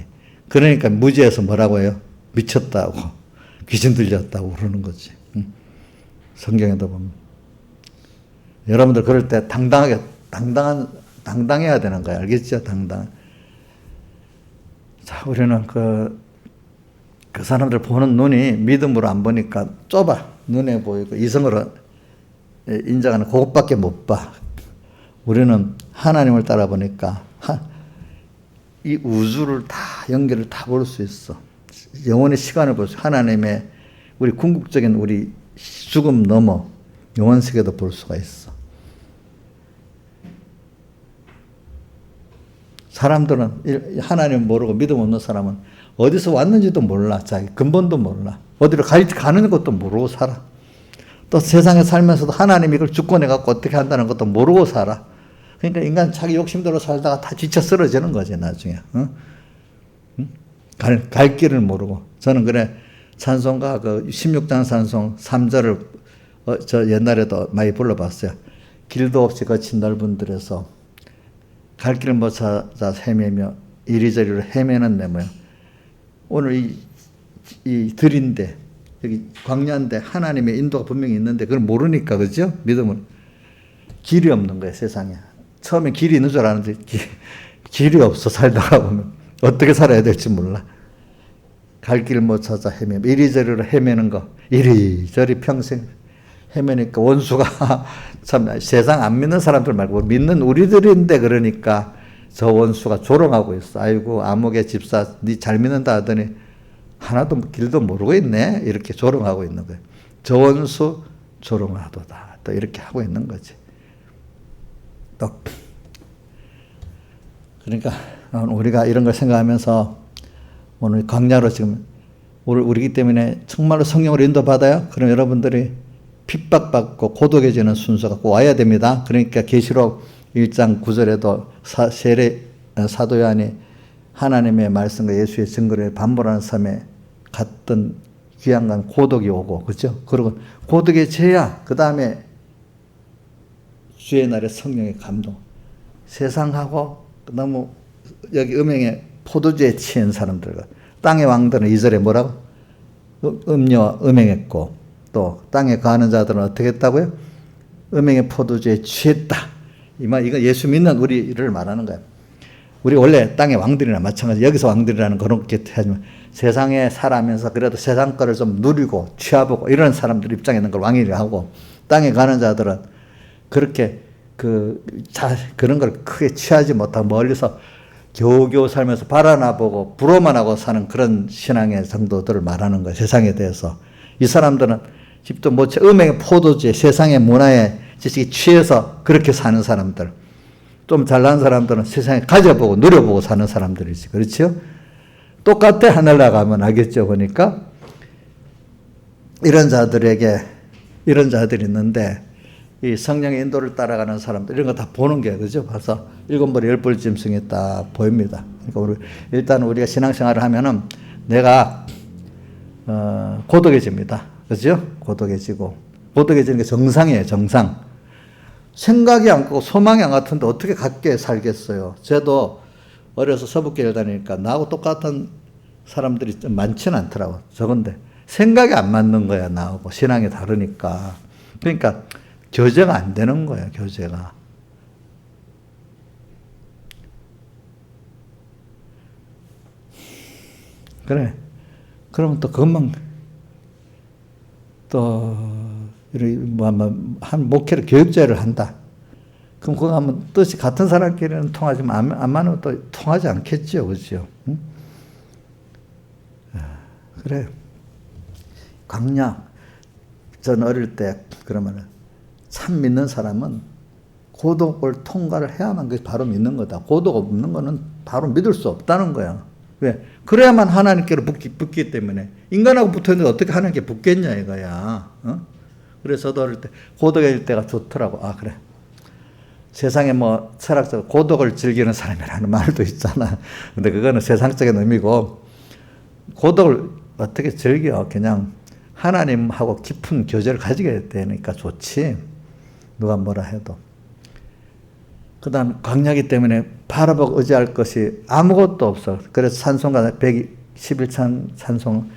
그러니까 무지해서 뭐라고 해요? 미쳤다고. 귀신 들렸다고 그러는 거지. 성경에도 보면. 여러분들 그럴 때 당당해야 되는 거야. 알겠죠? 당당. 자, 우리는 그 사람들 보는 눈이 믿음으로 안 보니까 좁아. 눈에 보이고 이성으로 인정하는 그것밖에 못 봐. 우리는 하나님을 따라 보니까 이 우주를 다 연결을 다 볼 수 있어. 영원의 시간을 볼 수, 하나님의 우리 궁극적인 우리 죽음 넘어 영원 세계도 볼 수가 있어. 사람들은 하나님 모르고 믿음 없는 사람은 어디서 왔는지도 몰라. 자기 근본도 몰라. 어디로 가는 것도 모르고 살아. 또 세상에 살면서도 하나님이 이걸 주권해갖고 어떻게 한다는 것도 모르고 살아. 그러니까 인간 자기 욕심대로 살다가 다 지쳐 쓰러지는 거지 나중에. 갈 길을 모르고. 저는 그래 찬송가 그 16장 찬송 3절을 저 옛날에도 많이 불러봤어요. 길도 없이 거친 넓은 들에서 갈 길을 못 찾아 헤매며 이리저리로 헤매는 내 모양. 오늘 이 들인데 여기 광야인데 하나님의 인도가 분명히 있는데 그걸 모르니까 그죠? 믿음은 길이 없는 거예요 세상에. 처음에 길이 있는 줄 알았는데 길이 없어. 살다가 보면 어떻게 살아야 될지 몰라. 갈 길 못 찾아 헤매며 이리저리로 헤매는 거. 이리저리 평생 헤매니까 원수가 참 세상 안 믿는 사람들 말고 믿는 우리들인데 그러니까 저 원수가 조롱하고 있어. 아이고 암흑의 집사 니 잘 믿는다 하더니 하나도 길도 모르고 있네. 이렇게 조롱하고 있는 거예요. 저 원수 조롱하도다. 또 이렇게 하고 있는 거지. 또 그러니까 우리가 이런 걸 생각하면서 오늘 광야로 지금 우리기 때문에 정말로 성령으로 인도받아요. 그럼 여러분들이 핍박받고 고독해지는 순서가 꼭 와야 됩니다. 그러니까 계시록 1장 9절에도 사도 요한이 하나님의 말씀과 예수의 증거를 반복하는 삶에 갔던 귀한 건 고독이 오고, 그렇죠? 그리고 고독에 죄야. 그 다음에 주의 날에 성령의 감동. 세상하고 너무 여기 음행에 포도주에 취한 사람들과 땅의 왕들은 2절에 뭐라고? 음료와 음행했고 또 땅에 거하는 자들은 어떻게 했다고요? 음행의 포도주에 취했다. 이건 예수 믿는 우리를 말하는 거예요. 우리 원래 땅의 왕들이나 마찬가지. 여기서 왕들이라는 그렇게 하지만 세상에 살아면서 그래도 세상 거를 좀 누리고 취해보고 이런 사람들 입장에 있는 걸 왕이라 하고 땅에 가는 자들은 그렇게 그런 걸 크게 취하지 못하고 멀리서 겨우겨우 살면서 바라나 보고 부러만 하고 사는 그런 신앙의 정도들을 말하는 거예요. 세상에 대해서. 이 사람들은 집도 못 음행의 포도주에 세상의 문화에 지식이 취해서 그렇게 사는 사람들. 좀 잘난 사람들은 세상에 가져보고 누려보고 사는 사람들이지. 그렇죠? 똑같아. 하늘 나가면 알겠죠. 보니까 이런 자들에게 이런 자들이 있는데 이 성령의 인도를 따라가는 사람들 이런 거 다 보는 게 그죠? 봐서 일곱 머리 열 뿔 짐승이 딱 보입니다. 그러니까 일단 우리가 신앙생활을 하면은 내가 고독해집니다. 그죠? 고독해지는 게 정상이에요. 정상. 생각이 안 가고 소망이 안 같은데 어떻게 같게 살겠어요? 저도 어려서 서북교회 다니니까 나하고 똑같은 사람들이 좀 많지는 않더라고. 적은데 생각이 안 맞는 거야. 나하고 신앙이 다르니까. 그러니까 교제가 안 되는 거야. 교제가. 그래. 그러면 또 그것만 또 한 목회를 교육제를 한다. 그럼 그거 하면 뜻이 같은 사람끼리는 통하지만 안 맞으면 또 통하지 않겠죠. 그렇죠? 응? 그래. 강약. 전 어릴 때 그러면은 참 믿는 사람은 고독을 통과를 해야만 그게 바로 믿는 거다. 고독 없는 거는 바로 믿을 수 없다는 거야. 왜? 그래야만 하나님께로 붙기 때문에. 인간하고 붙었는데 어떻게 하나님께 붙겠냐 이거야. 어? 그래서 저도 어릴 때 고독해질 때가 좋더라고. 아 그래. 세상에 뭐 철학적으로 고독을 즐기는 사람이라는 말도 있잖아. 근데 그거는 세상적인 의미고 고독을 어떻게 즐겨. 그냥 하나님하고 깊은 교제를 가지게 되니까 좋지. 누가 뭐라 해도. 그 다음 광야기 때문에 바라보고 의지할 것이 아무것도 없어. 그래서 찬송가 111찬 찬송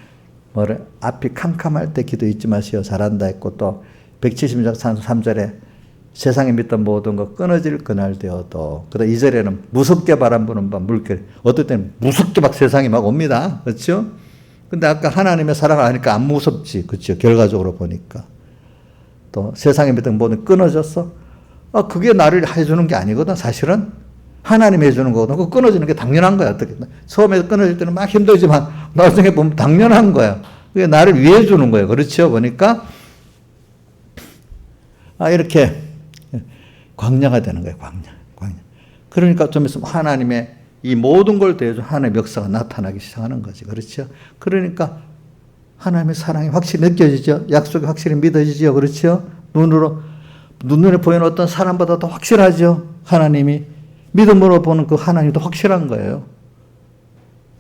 뭐래? 앞이 캄캄할 때 기도 잊지 마시오. 잘한다 했고 또 176장 찬송 3절에 세상에 믿던 모든 것 끊어질 그날 되어도. 그다음 2절에는 무섭게 바람 부는 밤 물결. 어떨 때는 무섭게 막 세상이 막 옵니다. 그렇죠? 근데 아까 하나님의 사랑을 하니까 안 무섭지. 그렇죠? 결과적으로 보니까. 또 세상에 믿던 모든 끊어졌어. 그게 나를 해주는 게 아니거든. 사실은 하나님이 해주는 거거든. 그 끊어지는 게 당연한 거야. 어떻게 처음에 끊어질 때는 막 힘들지만 나중에 보면 당연한 거야. 그게 나를 위해 주는 거예요. 그렇죠? 보니까 이렇게 광야가 되는 거예요. 광야. 그러니까 좀 있으면 하나님의 이 모든 걸 대해서 하나님의 역사가 나타나기 시작하는 거지. 그렇죠? 그러니까 하나님의 사랑이 확실히 느껴지죠. 약속이 확실히 믿어지죠. 그렇죠? 눈으로 보이는 어떤 사람보다 더 확실하죠. 하나님이. 믿음으로 보는 그 하나님이 더 확실한 거예요.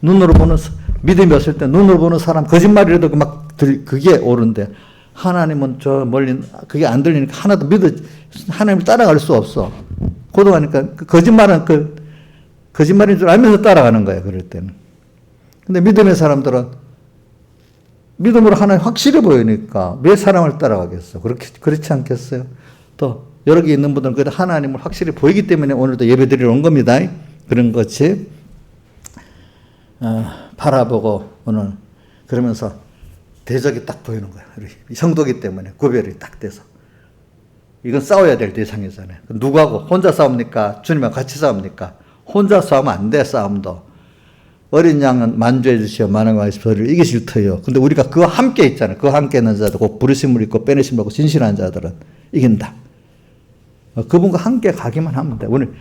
눈으로 보는, 믿음이 없을 때 눈으로 보는 사람, 거짓말이라도 그게 옳은데, 하나님은 저 멀리, 그게 안 들리니까 하나도 하나님을 따라갈 수 없어. 고독하니까, 거짓말은 거짓말인 줄 알면서 따라가는 거예요. 그럴 때는. 근데 믿음의 사람들은 믿음으로 하나님 확실히 보이니까 왜 사람을 따라가겠어? 그렇지 않겠어요? 또, 여러 개 있는 분들은 그래도 하나님을 확실히 보이기 때문에 오늘도 예배 드리러 온 겁니다. 그런 것이, 바라보고 오늘, 그러면서 대적이 딱 보이는 거예요. 성도기 때문에 구별이 딱 돼서. 이건 싸워야 될 대상이잖아요. 누구하고? 혼자 싸웁니까? 주님과 같이 싸웁니까? 혼자 싸우면 안 돼, 싸움도. 어린 양은 만주해 주시어 많은 것이 저를 이기실 터요. 근데 우리가 그와 함께 있잖아요. 그와 함께 있는 자들, 곧 부르심을 입고 빼내심을 받고 진실한 자들은 이긴다. 그분과 함께 가기만 하면 돼. 오늘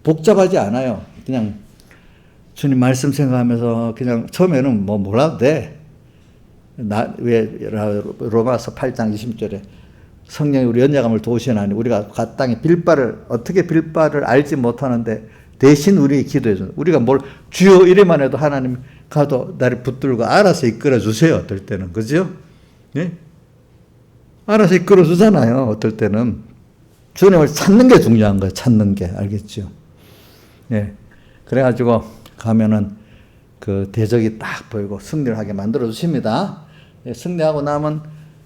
복잡하지 않아요. 그냥 주님 말씀 생각하면서 그냥 처음에는 뭐 몰라도 돼. 왜 로마서 8장 20절에 성령이 우리 연약함을 도우시나니 우리가 그 땅에 어떻게 빌 바를 알지 못하는데 대신 우리에게 기도해 줘. 우리가 주여 이래만 해도 하나님 가도 나를 붙들고 알아서 이끌어 주세요. 어떨 때는. 그죠? 네? 알아서 이끌어 주잖아요. 어떨 때는. 주님을 찾는 게 중요한 거예요. 찾는 게. 알겠죠? 예. 그래가지고 가면은 그 대적이 딱 보이고 승리를 하게 만들어 주십니다. 예, 승리하고 나면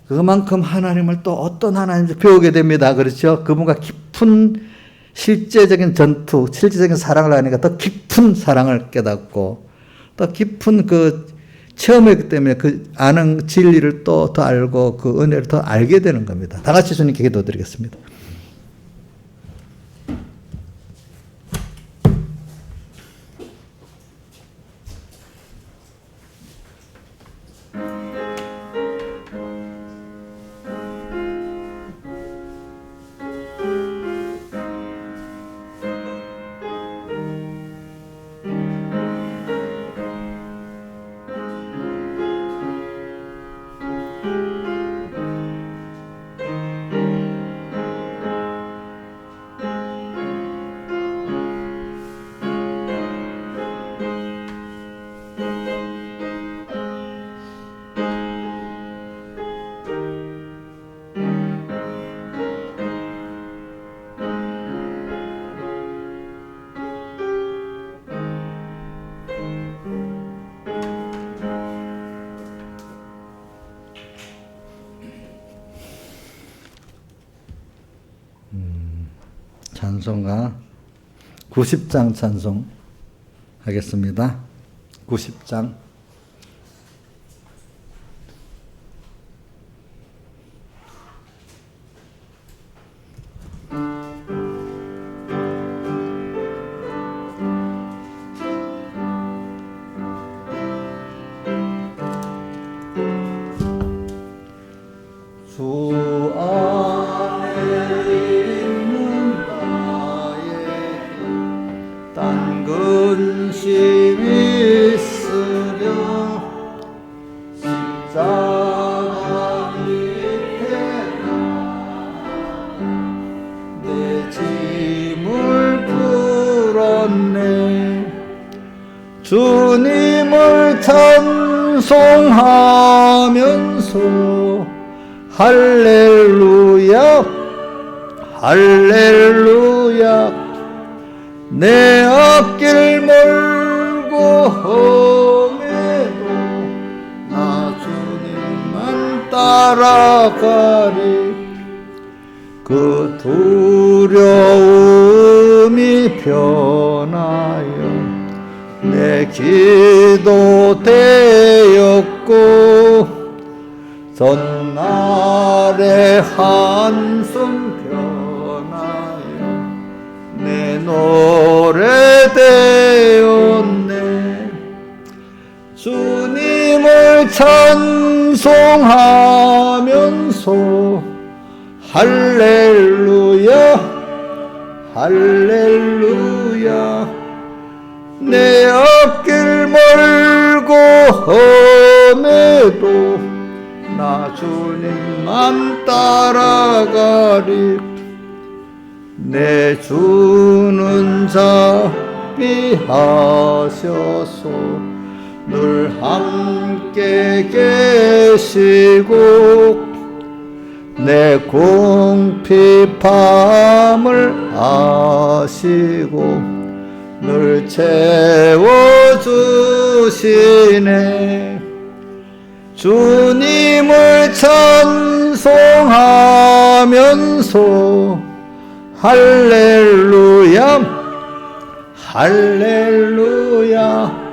그만큼 하나님을 또 어떤 하나님인지 배우게 됩니다. 그렇죠? 그분과 깊은 실제적인 전투, 실제적인 사랑을 하니까 더 깊은 사랑을 깨닫고 더 깊은 그 체험했기 때문에 그 아는 진리를 또 더 알고 그 은혜를 더 알게 되는 겁니다. 다 같이 주님께 기도드리겠습니다. 찬송가 90장 찬송 하겠습니다. 90장. 주 안에 있는 나에게 딴 근심이 있으려 십자가 밑에 내 짐을 풀었네. 주님을 찬송하면서 할렐루야 할렐루야 내 앞길 멀고 험해도 나 주님만 따라가리. 그 두려움이 변하여 내 기도 되었고 전날의 한숨 변하여 내 노래 되었네. 주님을 찬송하면서 할렐루야 할렐루야 내 앞길 멀고 험해도 나 주님만 따라가리. 내 주는 자비하셔서 늘 함께 계시고 내 궁핍함을 아시고 늘 채워주시네. 주님을 찬송하면서 할렐루야 할렐루야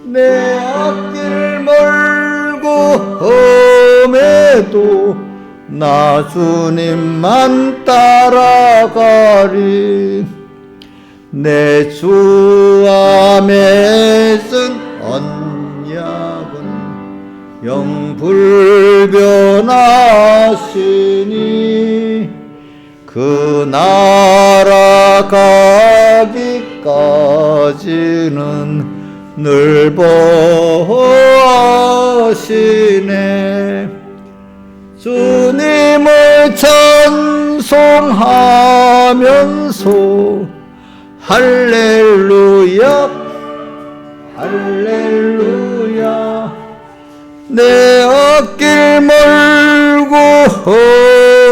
내 앞길 멀고 험해도 나 주님만 따라가리. 내 주와 맺은 언약은 영불변하시니 그 나라 가기까지는 늘 보호하시네. 주님을 찬송하면서 할렐루야 할렐루야 내 앞길 멀고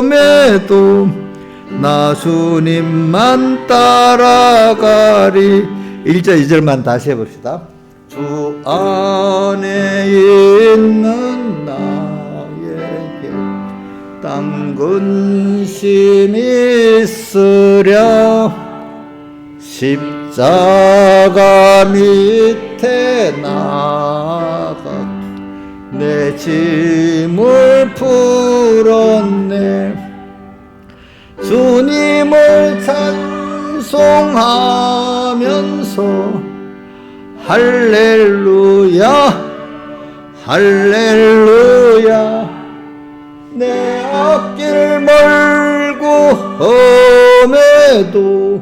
험해도 나 주님만 따라가리. 1절 2절만 다시 해봅시다. 주 안에 있는 나에게 딴 근심이 있으랴 십자가 밑에 나가 내 짐을 풀었네. 주님을 찬송하면서 할렐루야 할렐루야 내 앞길 멀고 험해도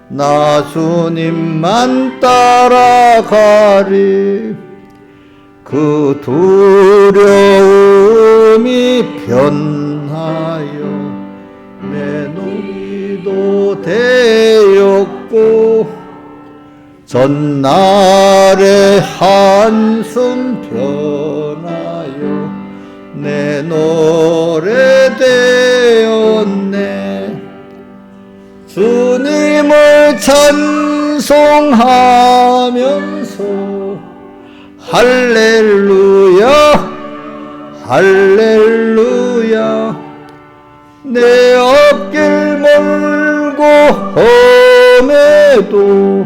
나 주님만 따라가리. 그 두려움이 변하여 내 눈이도 되었고 전날의 한숨 변하여 내 노래 되었네. 주님을 찬송하면서 할렐루야 할렐루야 내 앞길 멀고 험해도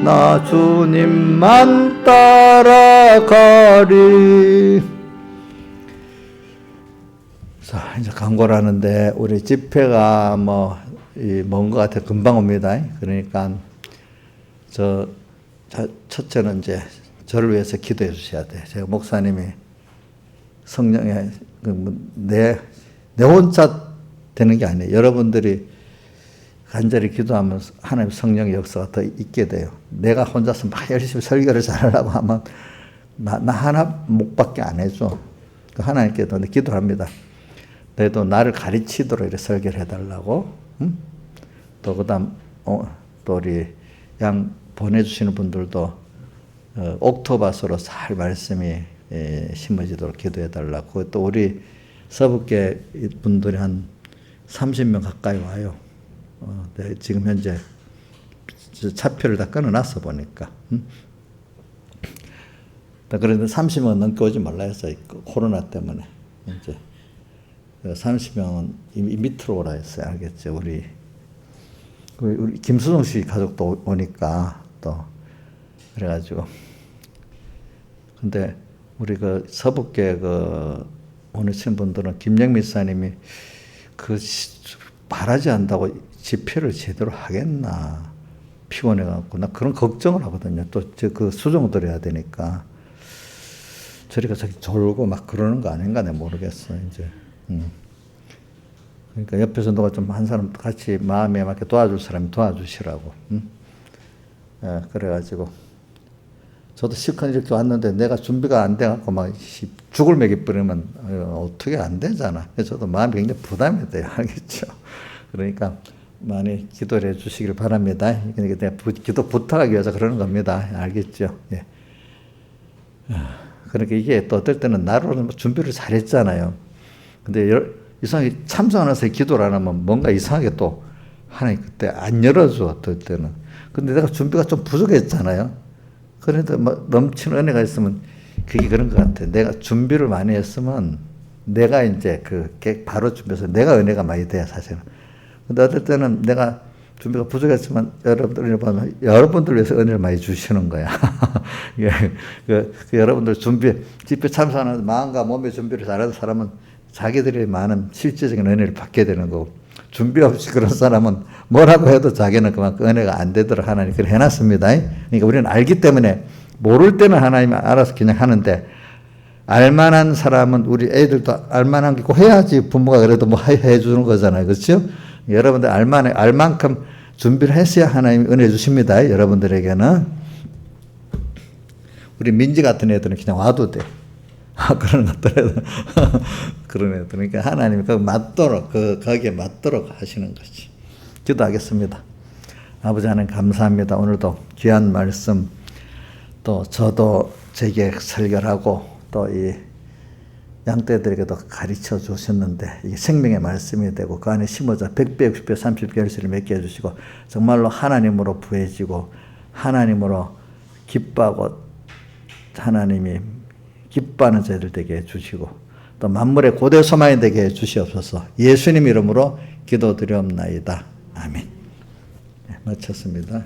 나 주님만 따라가리. 자, 이제 광고를 하는데, 우리 집회가 먼 것 같아. 금방 옵니다. 그러니까, 첫째는 이제, 저를 위해서 기도해 주셔야 돼. 제가 목사님이 성령에, 내 혼자 되는 게 아니에요. 여러분들이 간절히 기도하면서 하나님의 성령의 역사가 더 있게 돼요. 내가 혼자서 막 열심히 설교를 잘하려고 하면, 나 하나 목밖에 안 해줘. 하나님께도 기도를 합니다. 너희도 나를 가르치도록 이렇게 설교를 해달라고. 응? 또 그다음 또 우리 양 보내주시는 분들도 옥토바스로 잘 말씀이 심어지도록 기도해달라고. 또 우리 서북계 분들이 한 30명 가까이 와요. 네, 지금 현재 차표를 다 끊어놨어 보니까. 그런데 30명 넘게 오지 말라 했어. 코로나 때문에. 이제 30명은 이미 밑으로 오라 했어요. 알겠죠? 우리 김수동 씨 가족도 오니까 또 그래가지고. 근데 우리 서북계 오시는 분들은 김영미 사님이 말하지 않는다고 집회를 제대로 하겠나 피곤해갖고 나 그런 걱정을 하거든요. 또 수정 들어야 되니까 저리가 저기 졸고 막 그러는 거 아닌가 내가 모르겠어 이제. 그러니까 옆에서 누가 좀 한 사람 같이 마음에 맞게 도와줄 사람이 도와주시라고. 그래가지고 저도 실컷 이렇게 왔는데 내가 준비가 안 돼갖고 막 죽을 먹이 뿌리면 어떻게 안 되잖아. 그래서 저도 마음이 굉장히 부담이 돼요. 알겠죠? 그러니까 많이 기도를 해 주시길 바랍니다. 그러니까 내가 기도 부탁하기 위해서 그러는 겁니다. 알겠죠? 예. 그러니까 이게 또 어떨 때는 나로는 준비를 잘했잖아요. 근데 이상하게 참석하면서 기도를 안 하면 뭔가 이상하게 또 하나님 그때 안 열어줘. 어떨 때는. 근데 내가 준비가 좀 부족했잖아요. 그런데 넘치는 은혜가 있으면 그게 그런 것 같아. 내가 준비를 많이 했으면 내가 이제 바로 준비해서 내가 은혜가 많이 돼요, 사실은. 근데 어떨 때는 내가 준비가 부족했지만 여러분들 위해서 은혜를 많이 주시는 거야. 여러분들 집회 참석하는 마음과 몸의 준비를 잘하는 사람은 자기들이 많은 실제적인 은혜를 받게 되는 거고, 준비 없이 그런 사람은 뭐라고 해도 자기는 그만큼 은혜가 안 되도록 하나님이 그걸 해놨습니다. 그러니까 우리는 알기 때문에, 모를 때는 하나님이 알아서 그냥 하는데, 알만한 사람은 우리 애들도 알만한 게 꼭 해야지 부모가 그래도 뭐 해주는 거잖아요. 그렇죠? 여러분들 알 만큼 준비를 했어야 하나님이 은혜 주십니다. 여러분들에게는. 우리 민지 같은 애들은 그냥 와도 돼. 그런 것들은 그런 애들. 그러니까 하나님이 거기에 맞도록 하시는 것이. 기도하겠습니다. 아버지 하나님 감사합니다. 오늘도 귀한 말씀, 또 저도 제게 설교하고 또 이 양떼들에게도 가르쳐 주셨는데, 이게 생명의 말씀이 되고 그 안에 심어져 100배, 60배, 30배 열쇠를 맺게 해주시고, 정말로 하나님으로 부해지고 하나님으로 기뻐하고 하나님이 기뻐하는 자들 되게 해주시고, 또 만물의 고대 소망이 되게 해주시옵소서. 예수님 이름으로 기도드리옵나이다. 아멘. 네, 마쳤습니다.